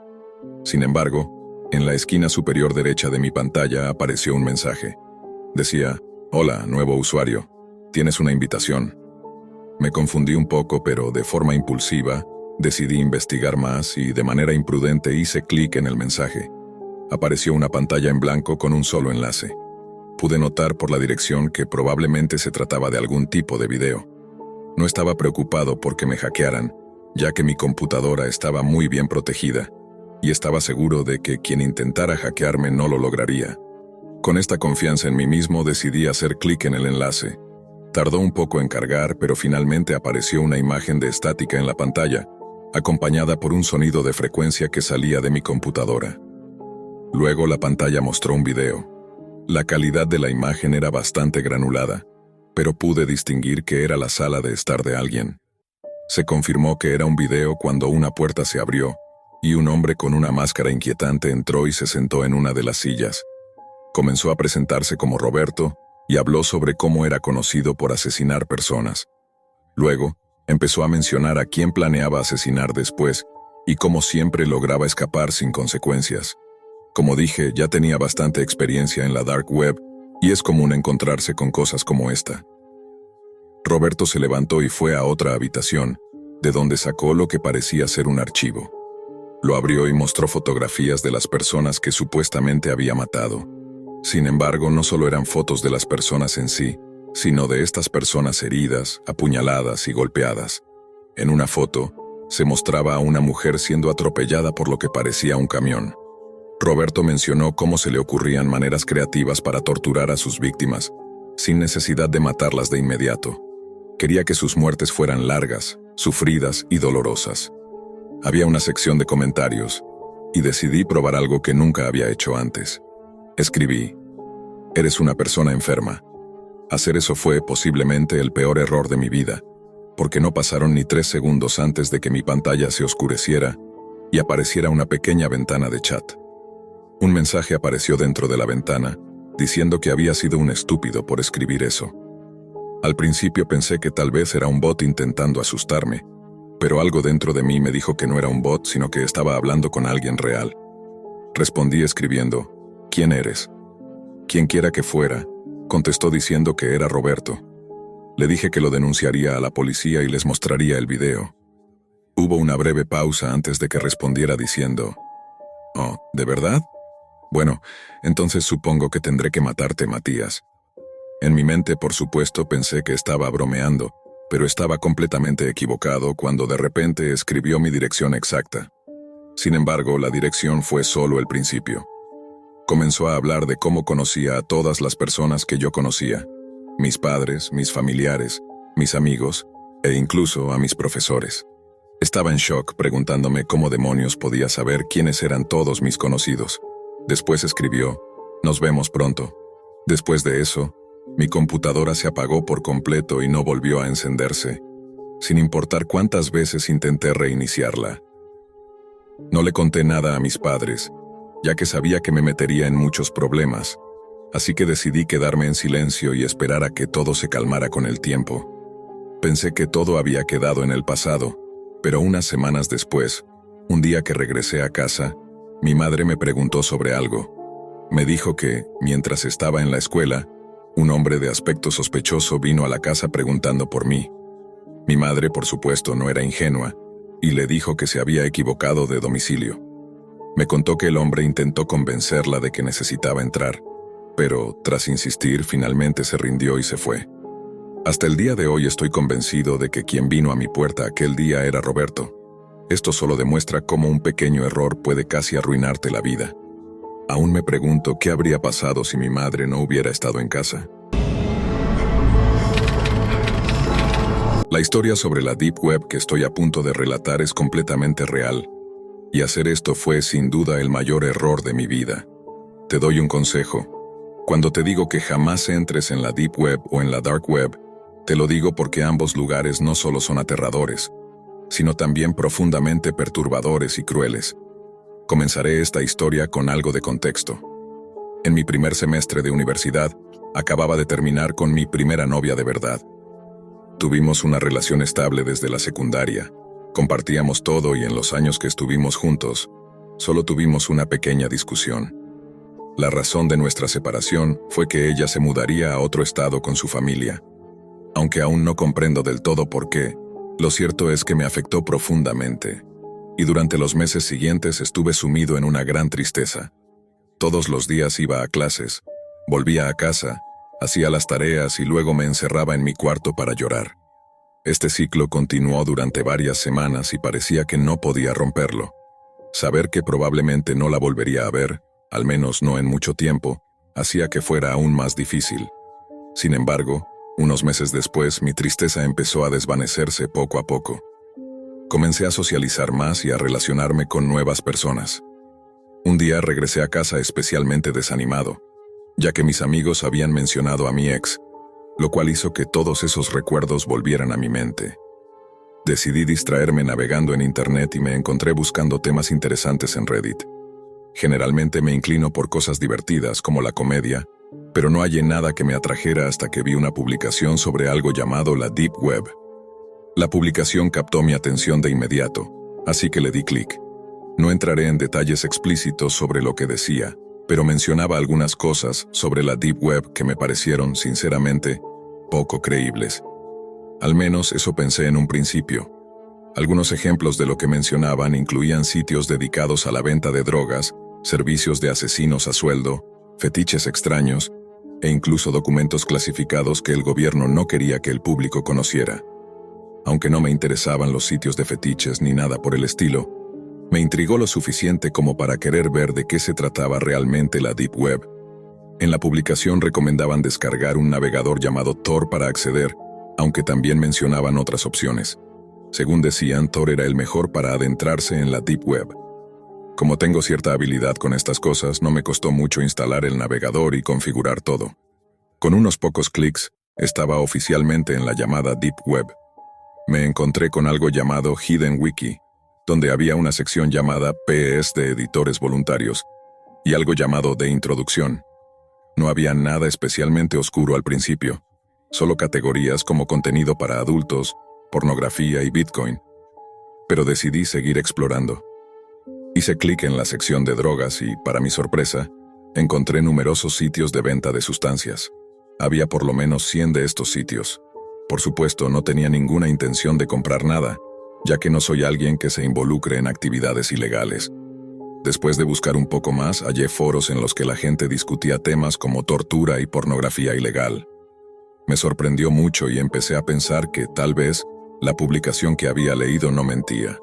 Sin embargo, en la esquina superior derecha de mi pantalla apareció un mensaje. Decía: «Hola, nuevo usuario, tienes una invitación». Me confundí un poco, pero de forma impulsiva, Decidí investigar más y, de manera imprudente, hice clic en el mensaje. Apareció una pantalla en blanco con un solo enlace. Pude notar por la dirección que probablemente se trataba de algún tipo de video. No estaba preocupado porque me hackearan, ya que mi computadora estaba muy bien protegida, y estaba seguro de que quien intentara hackearme no lo lograría. Con esta confianza en mí mismo decidí hacer clic en el enlace. Tardó un poco en cargar, pero finalmente apareció una imagen de estática en la pantalla, acompañada por un sonido de frecuencia que salía de mi computadora. Luego la pantalla mostró un video. La calidad de la imagen era bastante granulada, pero pude distinguir que era la sala de estar de alguien. Se confirmó que era un video cuando una puerta se abrió, y un hombre con una máscara inquietante entró y se sentó en una de las sillas. Comenzó a presentarse como Roberto, y habló sobre cómo era conocido por asesinar personas. Luego, empezó a mencionar a quién planeaba asesinar después, y cómo siempre lograba escapar sin consecuencias. Como dije, ya tenía bastante experiencia en la dark web, y es común encontrarse con cosas como esta. Roberto se levantó y fue a otra habitación, de donde sacó lo que parecía ser un archivo. Lo abrió y mostró fotografías de las personas que supuestamente había matado. Sin embargo, no solo eran fotos de las personas en sí, sino de estas personas heridas, apuñaladas y golpeadas. En una foto, se mostraba a una mujer siendo atropellada por lo que parecía un camión. Roberto mencionó cómo se le ocurrían maneras creativas para torturar a sus víctimas, sin necesidad de matarlas de inmediato. Quería que sus muertes fueran largas, sufridas y dolorosas. Había una sección de comentarios, y decidí probar algo que nunca había hecho antes. Escribí: «Eres una persona enferma». Hacer eso fue posiblemente el peor error de mi vida, porque no pasaron ni 3 segundos antes de que mi pantalla se oscureciera y apareciera una pequeña ventana de chat. Un mensaje apareció dentro de la ventana, diciendo que había sido un estúpido por escribir eso. Al principio pensé que tal vez era un bot intentando asustarme, pero algo dentro de mí me dijo que no era un bot, sino que estaba hablando con alguien real. Respondí escribiendo: «¿Quién eres?». «Quien quiera que fuera», contestó diciendo que era Roberto. Le dije que lo denunciaría a la policía y les mostraría el video. Hubo una breve pausa antes de que respondiera diciendo: «Oh, ¿de verdad? Bueno, entonces supongo que tendré que matarte, Matías». En mi mente, por supuesto, pensé que estaba bromeando, pero estaba completamente equivocado cuando de repente escribió mi dirección exacta. Sin embargo, la dirección fue solo el principio. Comenzó a hablar de cómo conocía a todas las personas que yo conocía: mis padres, mis familiares, mis amigos, e incluso a mis profesores. Estaba en shock, preguntándome cómo demonios podía saber quiénes eran todos mis conocidos. Después escribió: «Nos vemos pronto». Después de eso, mi computadora se apagó por completo y no volvió a encenderse, sin importar cuántas veces intenté reiniciarla. No le conté nada a mis padres, ya que sabía que me metería en muchos problemas, así que decidí quedarme en silencio y esperar a que todo se calmara con el tiempo. Pensé que todo había quedado en el pasado, pero unas semanas después, un día que regresé a casa, mi madre me preguntó sobre algo. Me dijo que, mientras estaba en la escuela, un hombre de aspecto sospechoso vino a la casa preguntando por mí. Mi madre, por supuesto, no era ingenua, y le dijo que se había equivocado de domicilio. Me contó que el hombre intentó convencerla de que necesitaba entrar, pero, tras insistir, finalmente se rindió y se fue. Hasta el día de hoy estoy convencido de que quien vino a mi puerta aquel día era Roberto. Esto solo demuestra cómo un pequeño error puede casi arruinarte la vida. Aún me pregunto qué habría pasado si mi madre no hubiera estado en casa. La historia sobre la Deep Web que estoy a punto de relatar es completamente real, y hacer esto fue sin duda el mayor error de mi vida. Te doy un consejo. Cuando te digo que jamás entres en la Deep Web o en la Dark Web, te lo digo porque ambos lugares no solo son aterradores, sino también profundamente perturbadores y crueles. Comenzaré esta historia con algo de contexto. En mi primer semestre de universidad, acababa de terminar con mi primera novia de verdad. Tuvimos una relación estable desde la secundaria, compartíamos todo y en los años que estuvimos juntos, solo tuvimos una pequeña discusión. La razón de nuestra separación fue que ella se mudaría a otro estado con su familia. Aunque aún no comprendo del todo por qué, Lo cierto es que me afectó profundamente, y durante los meses siguientes estuve sumido en una gran tristeza. Todos los días iba a clases, volvía a casa, hacía las tareas y luego me encerraba en mi cuarto para llorar. Este ciclo continuó durante varias semanas y parecía que no podía romperlo. Saber que probablemente no la volvería a ver, al menos no en mucho tiempo, hacía que fuera aún más difícil. Sin embargo, unos meses después mi tristeza empezó a desvanecerse poco a poco. Comencé a socializar más y a relacionarme con nuevas personas. Un día regresé a casa especialmente desanimado, ya que mis amigos habían mencionado a mi ex, lo cual hizo que todos esos recuerdos volvieran a mi mente. Decidí distraerme navegando en internet y me encontré buscando temas interesantes en Reddit. Generalmente me inclino por cosas divertidas como la comedia, pero no hallé nada que me atrajera hasta que vi una publicación sobre algo llamado la Deep Web. La publicación captó mi atención de inmediato, así que le di clic. No entraré en detalles explícitos sobre lo que decía, pero mencionaba algunas cosas sobre la Deep Web que me parecieron, sinceramente, poco creíbles. Al menos eso pensé en un principio. Algunos ejemplos de lo que mencionaban incluían sitios dedicados a la venta de drogas, servicios de asesinos a sueldo, fetiches extraños, e incluso documentos clasificados que el gobierno no quería que el público conociera. Aunque no me interesaban los sitios de fetiches ni nada por el estilo, me intrigó lo suficiente como para querer ver de qué se trataba realmente la Deep Web. En la publicación recomendaban descargar un navegador llamado Tor para acceder, aunque también mencionaban otras opciones. Según decían, Tor era el mejor para adentrarse en la Deep Web. Como tengo cierta habilidad con estas cosas, no me costó mucho instalar el navegador y configurar todo. Con unos pocos clics, estaba oficialmente en la llamada Deep Web. Me encontré con algo llamado Hidden Wiki, donde había una sección llamada PS de editores voluntarios, y algo llamado de introducción. No había nada especialmente oscuro al principio, solo categorías como contenido para adultos, pornografía y Bitcoin. Pero decidí seguir explorando. Hice clic en la sección de drogas y, para mi sorpresa, encontré numerosos sitios de venta de sustancias. Había por lo menos 100 de estos sitios. Por supuesto, no tenía ninguna intención de comprar nada, ya que no soy alguien que se involucre en actividades ilegales. Después de buscar un poco más, hallé foros en los que la gente discutía temas como tortura y pornografía ilegal. Me sorprendió mucho y empecé a pensar que, tal vez, la publicación que había leído no mentía.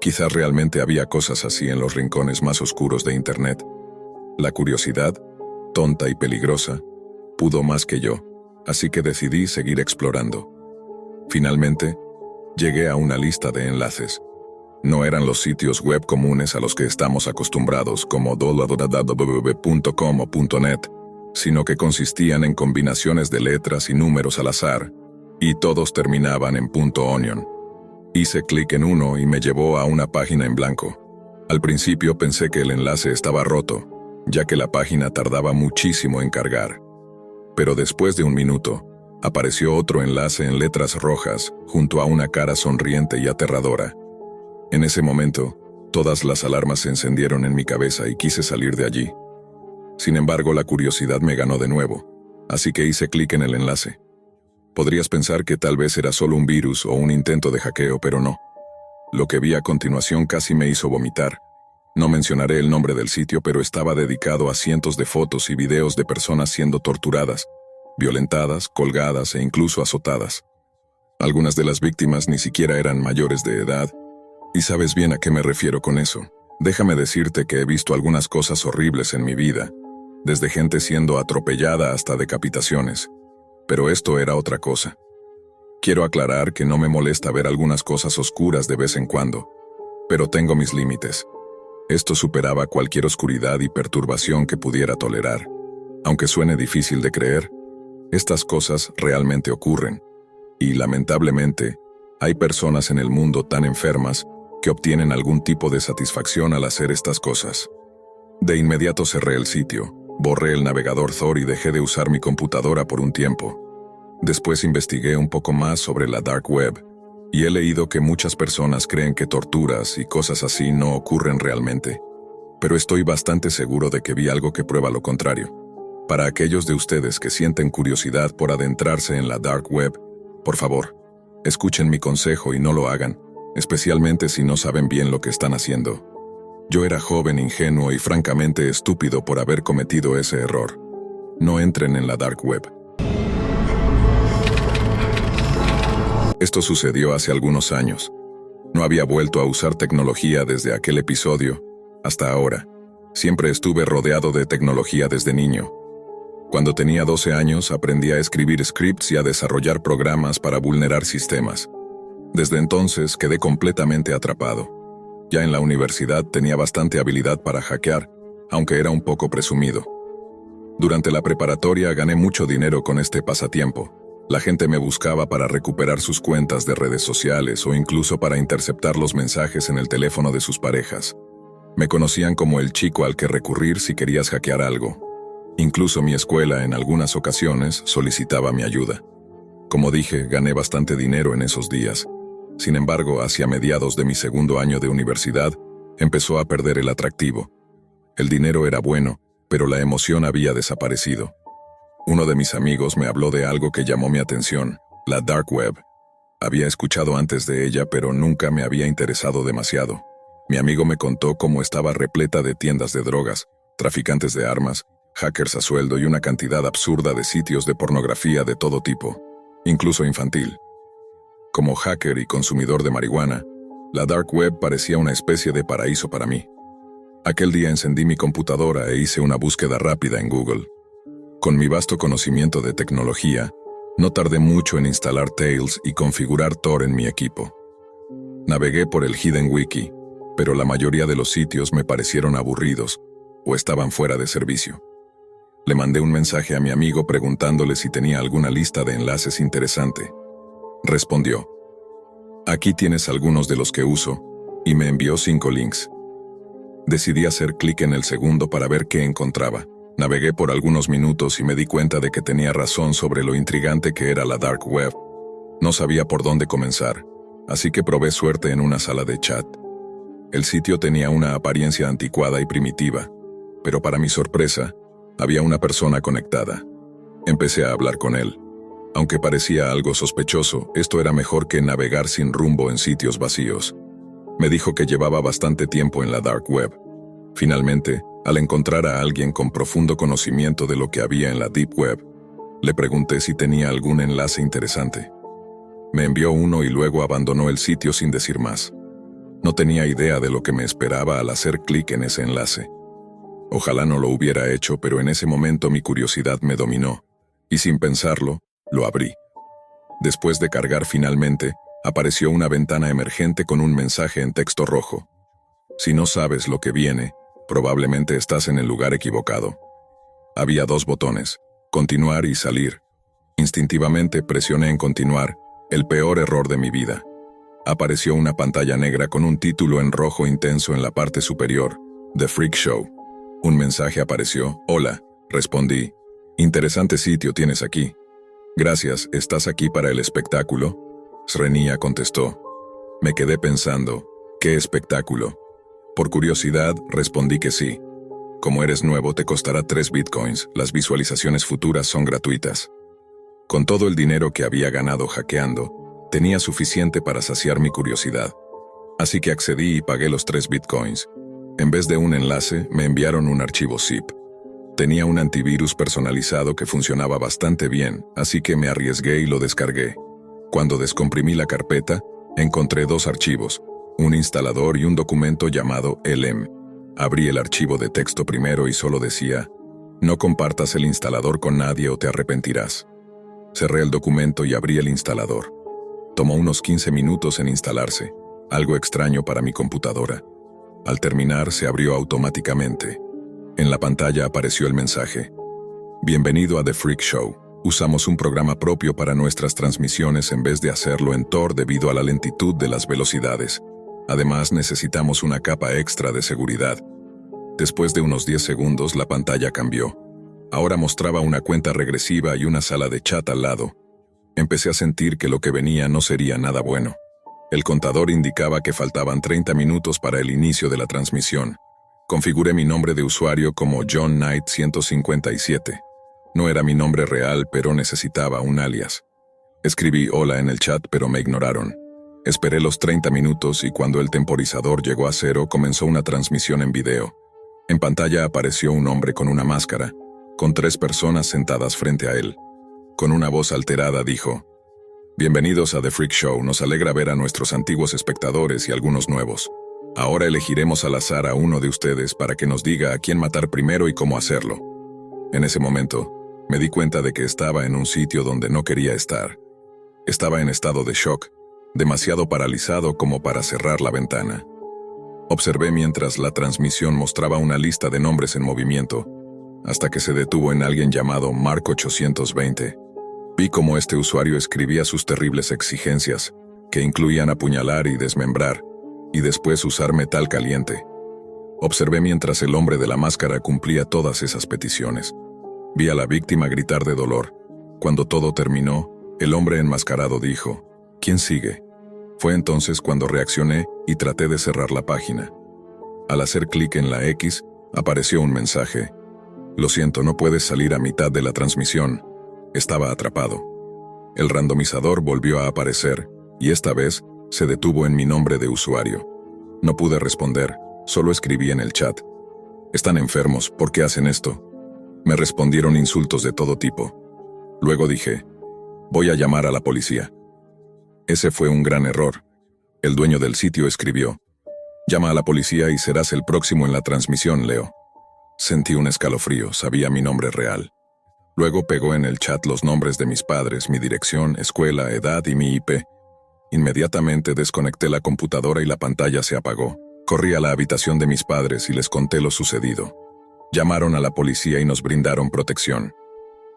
Quizás realmente había cosas así en los rincones más oscuros de Internet. La curiosidad, tonta y peligrosa, pudo más que yo, así que decidí seguir explorando. Finalmente, llegué a una lista de enlaces. No eran los sitios web comunes a los que estamos acostumbrados como www.com o .net, sino que consistían en combinaciones de letras y números al azar, y todos terminaban en .onion. Hice clic en uno y me llevó a una página en blanco. Al principio pensé que el enlace estaba roto, ya que la página tardaba muchísimo en cargar. Pero después de un minuto, apareció otro enlace en letras rojas, junto a una cara sonriente y aterradora. En ese momento, todas las alarmas se encendieron en mi cabeza y quise salir de allí. Sin embargo, la curiosidad me ganó de nuevo, así que hice clic en el enlace. Podrías pensar que tal vez era solo un virus o un intento de hackeo, pero no. Lo que vi a continuación casi me hizo vomitar. No mencionaré el nombre del sitio, pero estaba dedicado a cientos de fotos y videos de personas siendo torturadas, violentadas, colgadas e incluso azotadas. Algunas de las víctimas ni siquiera eran mayores de edad, y sabes bien a qué me refiero con eso. Déjame decirte que he visto algunas cosas horribles en mi vida, desde gente siendo atropellada hasta decapitaciones. Pero esto era otra cosa. Quiero aclarar que no me molesta ver algunas cosas oscuras de vez en cuando, pero tengo mis límites. Esto superaba cualquier oscuridad y perturbación que pudiera tolerar. Aunque suene difícil de creer, estas cosas realmente ocurren, y lamentablemente, hay personas en el mundo tan enfermas que obtienen algún tipo de satisfacción al hacer estas cosas. De inmediato cerré el sitio, borré el navegador Tor y dejé de usar mi computadora por un tiempo. Después investigué un poco más sobre la Dark Web, y he leído que muchas personas creen que torturas y cosas así no ocurren realmente. Pero estoy bastante seguro de que vi algo que prueba lo contrario. Para aquellos de ustedes que sienten curiosidad por adentrarse en la Dark Web, por favor, Escuchen mi consejo y no lo hagan, especialmente si no saben bien lo que están haciendo. Yo era joven, ingenuo y francamente estúpido por haber cometido ese error. No entren en la dark web. Esto sucedió hace algunos años. No había vuelto a usar tecnología desde aquel episodio hasta ahora. Siempre estuve rodeado de tecnología desde niño. Cuando tenía 12 años aprendí a escribir scripts y a desarrollar programas para vulnerar sistemas. Desde entonces quedé completamente atrapado. Ya en la universidad tenía bastante habilidad para hackear, aunque era un poco presumido. Durante la preparatoria gané mucho dinero con este pasatiempo. La gente me buscaba para recuperar sus cuentas de redes sociales o incluso para interceptar los mensajes en el teléfono de sus parejas. Me conocían como el chico al que recurrir si querías hackear algo. Incluso mi escuela en algunas ocasiones solicitaba mi ayuda. Como dije, gané bastante dinero en esos días. Sin embargo, hacia mediados de mi segundo año de universidad, empezó a perder el atractivo. El dinero era bueno, pero la emoción había desaparecido. Uno de mis amigos me habló de algo que llamó mi atención, la dark web. Había escuchado antes de ella, pero nunca me había interesado demasiado. Mi amigo me contó cómo estaba repleta de tiendas de drogas, traficantes de armas, hackers a sueldo y una cantidad absurda de sitios de pornografía de todo tipo, incluso infantil. Como hacker y consumidor de marihuana, la dark web parecía una especie de paraíso para mí. Aquel día encendí mi computadora e hice una búsqueda rápida en Google. Con mi vasto conocimiento de tecnología, no tardé mucho en instalar Tails y configurar Tor en mi equipo. Navegué por el Hidden Wiki, pero la mayoría de los sitios me parecieron aburridos o estaban fuera de servicio. Le mandé un mensaje a mi amigo preguntándole si tenía alguna lista de enlaces interesante. Respondió: "Aquí tienes algunos de los que uso", y me envió 5 links. Decidí hacer clic en el segundo para ver qué encontraba. Navegué por algunos minutos y me di cuenta de que tenía razón sobre lo intrigante que era la dark web. No sabía por dónde comenzar, así que probé suerte en una sala de chat. El sitio tenía una apariencia anticuada y primitiva, pero para mi sorpresa, había una persona conectada. Empecé a hablar con él. Aunque parecía algo sospechoso, esto era mejor que navegar sin rumbo en sitios vacíos. Me dijo que llevaba bastante tiempo en la dark web. Finalmente, al encontrar a alguien con profundo conocimiento de lo que había en la deep web, le pregunté si tenía algún enlace interesante. Me envió uno y luego abandonó el sitio sin decir más. No tenía idea de lo que me esperaba al hacer clic en ese enlace. Ojalá no lo hubiera hecho, pero en ese momento mi curiosidad me dominó, y sin pensarlo, lo abrí. Después de cargar finalmente, apareció una ventana emergente con un mensaje en texto rojo. Si no sabes lo que viene, probablemente estás en el lugar equivocado. Había 2 botones, continuar y salir. Instintivamente presioné en continuar, el peor error de mi vida. Apareció una pantalla negra con un título en rojo intenso en la parte superior, The Freak Show. Un mensaje apareció: "Hola", respondí. "Interesante sitio tienes aquí". "Gracias, ¿estás aquí para el espectáculo?", Srenia contestó. Me quedé pensando, ¿qué espectáculo? Por curiosidad, respondí que sí. Como eres nuevo, te costará 3 bitcoins, las visualizaciones futuras son gratuitas. Con todo el dinero que había ganado hackeando, tenía suficiente para saciar mi curiosidad. Así que accedí y pagué los 3 bitcoins. En vez de un enlace, me enviaron un archivo zip. Tenía un antivirus personalizado que funcionaba bastante bien, así que me arriesgué y lo descargué. Cuando descomprimí la carpeta, encontré 2 archivos, un instalador y un documento llamado LM. Abrí el archivo de texto primero y solo decía: "No compartas el instalador con nadie o te arrepentirás". Cerré el documento y abrí el instalador. Tomó unos 15 minutos en instalarse, algo extraño para mi computadora. Al terminar, se abrió automáticamente. En la pantalla apareció el mensaje: "Bienvenido a The Freak Show. Usamos un programa propio para nuestras transmisiones en vez de hacerlo en Tor debido a la lentitud de las velocidades. Además, necesitamos una capa extra de seguridad". Después de unos 10 segundos, la pantalla cambió. Ahora mostraba una cuenta regresiva y una sala de chat al lado. Empecé a sentir que lo que venía no sería nada bueno. El contador indicaba que faltaban 30 minutos para el inicio de la transmisión. Configuré mi nombre de usuario como John Knight 157. No era mi nombre real, pero necesitaba un alias. Escribí hola en el chat, pero me ignoraron. Esperé los 30 minutos y cuando el temporizador llegó a 0 comenzó una transmisión en video. En pantalla apareció un hombre con una máscara, con 3 personas sentadas frente a él. Con una voz alterada dijo: «Bienvenidos a The Freak Show, nos alegra ver a nuestros antiguos espectadores y algunos nuevos. Ahora elegiremos al azar a uno de ustedes para que nos diga a quién matar primero y cómo hacerlo». En ese momento, me di cuenta de que estaba en un sitio donde no quería estar. Estaba en estado de shock, demasiado paralizado como para cerrar la ventana. Observé mientras la transmisión mostraba una lista de nombres en movimiento, hasta que se detuvo en alguien llamado Mark 820. Vi cómo este usuario escribía sus terribles exigencias, que incluían apuñalar y desmembrar, y después usar metal caliente. Observé mientras el hombre de la máscara cumplía todas esas peticiones. Vi a la víctima gritar de dolor. Cuando todo terminó, el hombre enmascarado dijo: «¿Quién sigue?». Fue entonces cuando reaccioné y traté de cerrar la página. Al hacer clic en la X, apareció un mensaje: «Lo siento, no puedes salir a mitad de la transmisión. Estaba atrapado». El randomizador volvió a aparecer, y esta vez se detuvo en mi nombre de usuario. No pude responder, solo escribí en el chat: «Están enfermos, ¿por qué hacen esto?». Me respondieron insultos de todo tipo. Luego dije: «Voy a llamar a la policía». Ese fue un gran error. El dueño del sitio escribió: «Llama a la policía y serás el próximo en la transmisión, Leo». Sentí un escalofrío, sabía mi nombre real. Luego pegó en el chat los nombres de mis padres, mi dirección, escuela, edad y mi IP. Inmediatamente desconecté la computadora y la pantalla se apagó. Corrí a la habitación de mis padres y les conté lo sucedido. Llamaron a la policía y nos brindaron protección.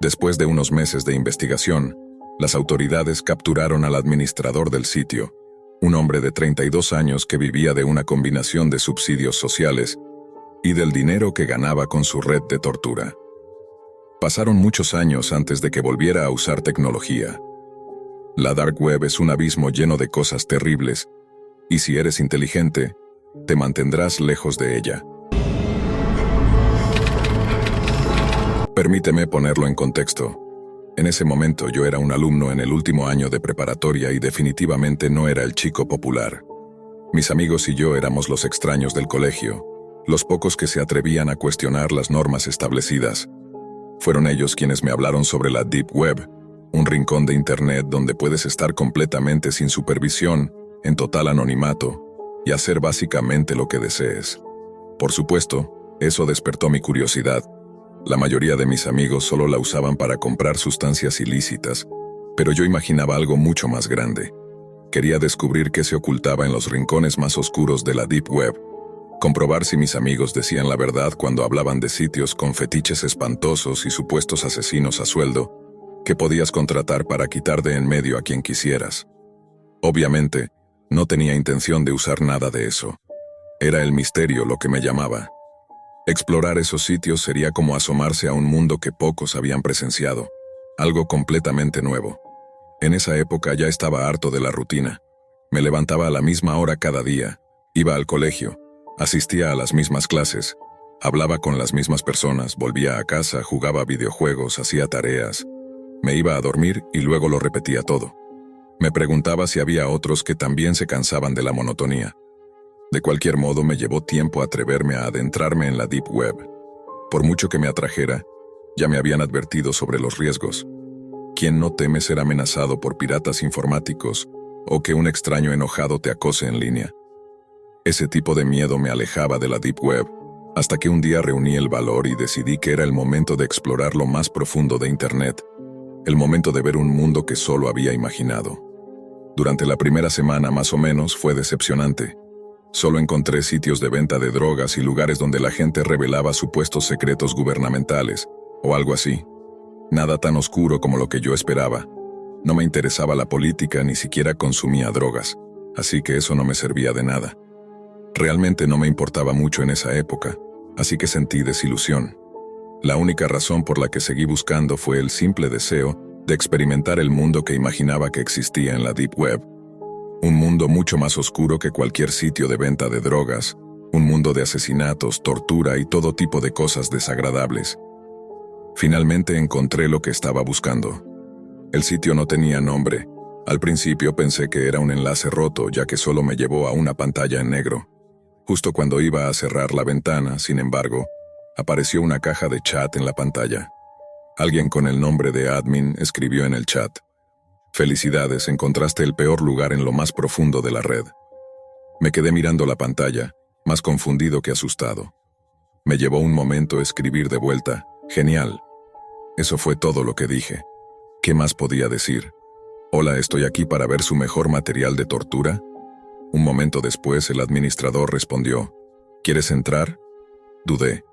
Después de unos meses de investigación, las autoridades capturaron al administrador del sitio, un hombre de 32 años que vivía de una combinación de subsidios sociales y del dinero que ganaba con su red de tortura. Pasaron muchos años antes de que volviera a usar tecnología. La Dark Web es un abismo lleno de cosas terribles, y si eres inteligente, te mantendrás lejos de ella. Permíteme ponerlo en contexto. En ese momento yo era un alumno en el último año de preparatoria y definitivamente no era el chico popular. Mis amigos y yo éramos los extraños del colegio, los pocos que se atrevían a cuestionar las normas establecidas. Fueron ellos quienes me hablaron sobre la Deep Web, un rincón de Internet donde puedes estar completamente sin supervisión, en total anonimato, y hacer básicamente lo que desees. Por supuesto, eso despertó mi curiosidad. La mayoría de mis amigos solo la usaban para comprar sustancias ilícitas, pero yo imaginaba algo mucho más grande. Quería descubrir qué se ocultaba en los rincones más oscuros de la Deep Web, comprobar si mis amigos decían la verdad cuando hablaban de sitios con fetiches espantosos y supuestos asesinos a sueldo, que podías contratar para quitar de en medio a quien quisieras. Obviamente, no tenía intención de usar nada de eso. Era el misterio lo que me llamaba. Explorar esos sitios sería como asomarse a un mundo que pocos habían presenciado, algo completamente nuevo. En esa época ya estaba harto de la rutina. Me levantaba a la misma hora cada día, iba al colegio, asistía a las mismas clases, hablaba con las mismas personas, volvía a casa, jugaba videojuegos, hacía tareas, me iba a dormir y luego lo repetía todo. Me preguntaba si había otros que también se cansaban de la monotonía. De cualquier modo, me llevó tiempo atreverme a adentrarme en la Deep Web. Por mucho que me atrajera, ya me habían advertido sobre los riesgos. ¿Quién no teme ser amenazado por piratas informáticos o que un extraño enojado te acose en línea? Ese tipo de miedo me alejaba de la Deep Web, hasta que un día reuní el valor y decidí que era el momento de explorar lo más profundo de Internet, el momento de ver un mundo que solo había imaginado. Durante la primera semana más o menos fue decepcionante. Solo encontré sitios de venta de drogas y lugares donde la gente revelaba supuestos secretos gubernamentales, o algo así. Nada tan oscuro como lo que yo esperaba. No me interesaba la política, ni siquiera consumía drogas, así que eso no me servía de nada. Realmente no me importaba mucho en esa época, así que sentí desilusión. La única razón por la que seguí buscando fue el simple deseo de experimentar el mundo que imaginaba que existía en la Deep Web. Un mundo mucho más oscuro que cualquier sitio de venta de drogas, un mundo de asesinatos, tortura y todo tipo de cosas desagradables. Finalmente encontré lo que estaba buscando. El sitio no tenía nombre. Al principio pensé que era un enlace roto, ya que solo me llevó a una pantalla en negro. Justo cuando iba a cerrar la ventana, sin embargo, apareció una caja de chat en la pantalla. Alguien con el nombre de admin escribió en el chat: «Felicidades, encontraste el peor lugar en lo más profundo de la red». Me quedé mirando la pantalla, más confundido que asustado. Me llevó un momento escribir de vuelta: «Genial». Eso fue todo lo que dije. ¿Qué más podía decir? «Hola, estoy aquí para ver su mejor material de tortura». Un momento después el administrador respondió: «¿Quieres entrar?». Dudé.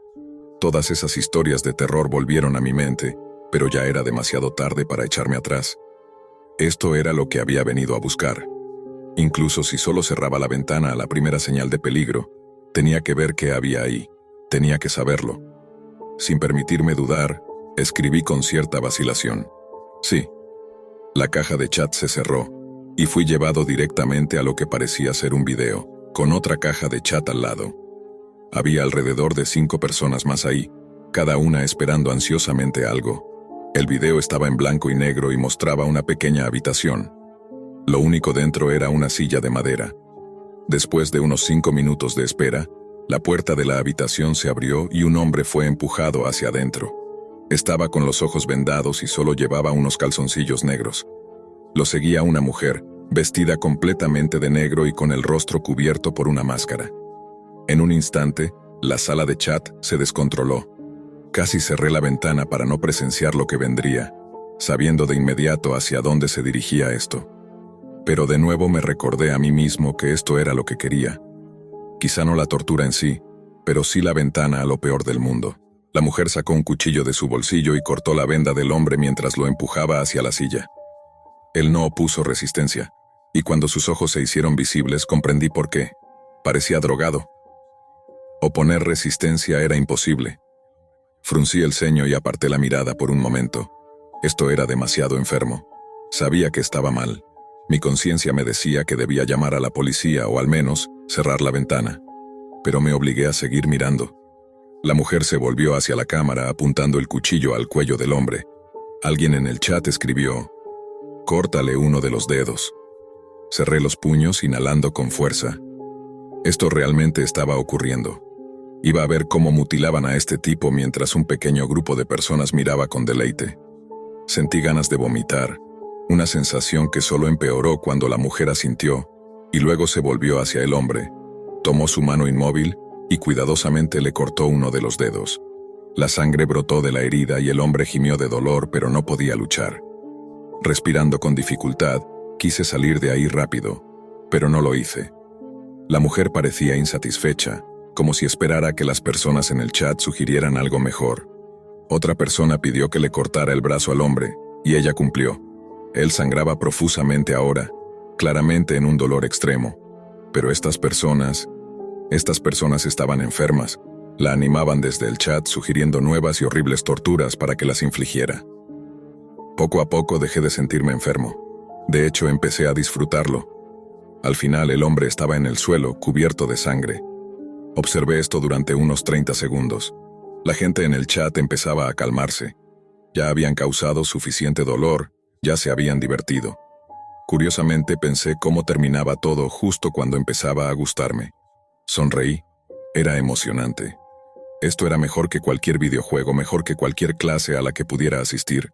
Todas esas historias de terror volvieron a mi mente, pero ya era demasiado tarde para echarme atrás. Esto era lo que había venido a buscar. Incluso si solo cerraba la ventana a la primera señal de peligro, tenía que ver qué había ahí, tenía que saberlo. Sin permitirme dudar, escribí con cierta vacilación: «Sí». La caja de chat se cerró, y fui llevado directamente a lo que parecía ser un video, con otra caja de chat al lado. Había alrededor de 5 personas más ahí, cada una esperando ansiosamente algo. El video estaba en blanco y negro y mostraba una pequeña habitación. Lo único dentro era una silla de madera. Después de unos 5 minutos de espera, la puerta de la habitación se abrió y un hombre fue empujado hacia adentro. Estaba con los ojos vendados y solo llevaba unos calzoncillos negros. Lo seguía una mujer, vestida completamente de negro y con el rostro cubierto por una máscara. En un instante, la sala de chat se descontroló. Casi cerré la ventana para no presenciar lo que vendría, sabiendo de inmediato hacia dónde se dirigía esto. Pero de nuevo me recordé a mí mismo que esto era lo que quería. Quizá no la tortura en sí, pero sí la ventana a lo peor del mundo. La mujer sacó un cuchillo de su bolsillo y cortó la venda del hombre mientras lo empujaba hacia la silla. Él no opuso resistencia, y cuando sus ojos se hicieron visibles comprendí por qué. Parecía drogado. Oponer resistencia era imposible. Fruncí el ceño y aparté la mirada por un momento. Esto era demasiado enfermo. Sabía que estaba mal. Mi conciencia me decía que debía llamar a la policía o al menos cerrar la ventana. Pero me obligué a seguir mirando. La mujer se volvió hacia la cámara apuntando el cuchillo al cuello del hombre. Alguien en el chat escribió: «Córtale uno de los dedos». Cerré los puños inhalando con fuerza. Esto realmente estaba ocurriendo. Iba a ver cómo mutilaban a este tipo mientras un pequeño grupo de personas miraba con deleite. Sentí ganas de vomitar, una sensación que solo empeoró cuando la mujer asintió, y luego se volvió hacia el hombre, tomó su mano inmóvil y cuidadosamente le cortó uno de los dedos. La sangre brotó de la herida y el hombre gimió de dolor, pero no podía luchar. Respirando con dificultad, quise salir de ahí rápido, pero no lo hice. La mujer parecía insatisfecha, como si esperara que las personas en el chat sugirieran algo mejor. Otra persona pidió que le cortara el brazo al hombre, y ella cumplió. Él sangraba profusamente ahora, claramente en un dolor extremo. Pero estas personas estaban enfermas. La animaban desde el chat sugiriendo nuevas y horribles torturas para que las infligiera. Poco a poco dejé de sentirme enfermo. De hecho, empecé a disfrutarlo. Al final el hombre estaba en el suelo, cubierto de sangre. Observé esto durante unos 30 segundos. La gente en el chat empezaba a calmarse. Ya habían causado suficiente dolor, ya se habían divertido. Curiosamente pensé cómo terminaba todo justo cuando empezaba a gustarme. Sonreí. Era emocionante. Esto era mejor que cualquier videojuego, mejor que cualquier clase a la que pudiera asistir,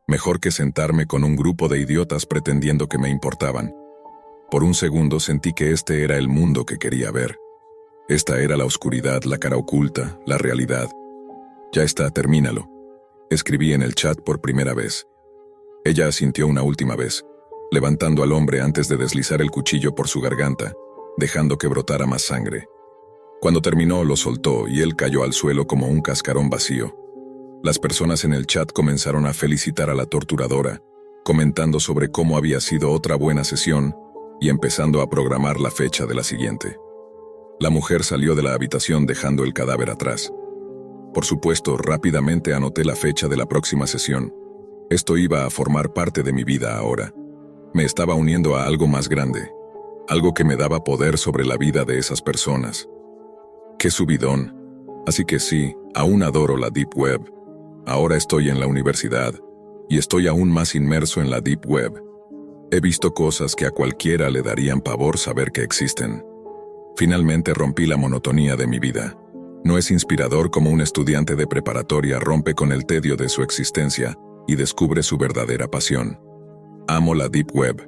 mejor que sentarme con un grupo de idiotas pretendiendo que me importaban. Por un segundo sentí que este era el mundo que quería ver. Esta era la oscuridad, la cara oculta, la realidad. «Ya está, termínalo», escribí en el chat por primera vez. Ella asintió una última vez, levantando al hombre antes de deslizar el cuchillo por su garganta, dejando que brotara más sangre. Cuando terminó, lo soltó y él cayó al suelo como un cascarón vacío. Las personas en el chat comenzaron a felicitar a la torturadora, comentando sobre cómo había sido otra buena sesión y empezando a programar la fecha de la siguiente. La mujer salió de la habitación dejando el cadáver atrás. Por supuesto, rápidamente anoté la fecha de la próxima sesión. Esto iba a formar parte de mi vida ahora. Me estaba uniendo a algo más grande, algo que me daba poder sobre la vida de esas personas. ¡Qué subidón! Así que sí, aún adoro la Deep Web. Ahora estoy en la universidad, y estoy aún más inmerso en la Deep Web. He visto cosas que a cualquiera le darían pavor saber que existen. Finalmente rompí la monotonía de mi vida. No es inspirador como un estudiante de preparatoria rompe con el tedio de su existencia y descubre su verdadera pasión. Amo la Deep Web,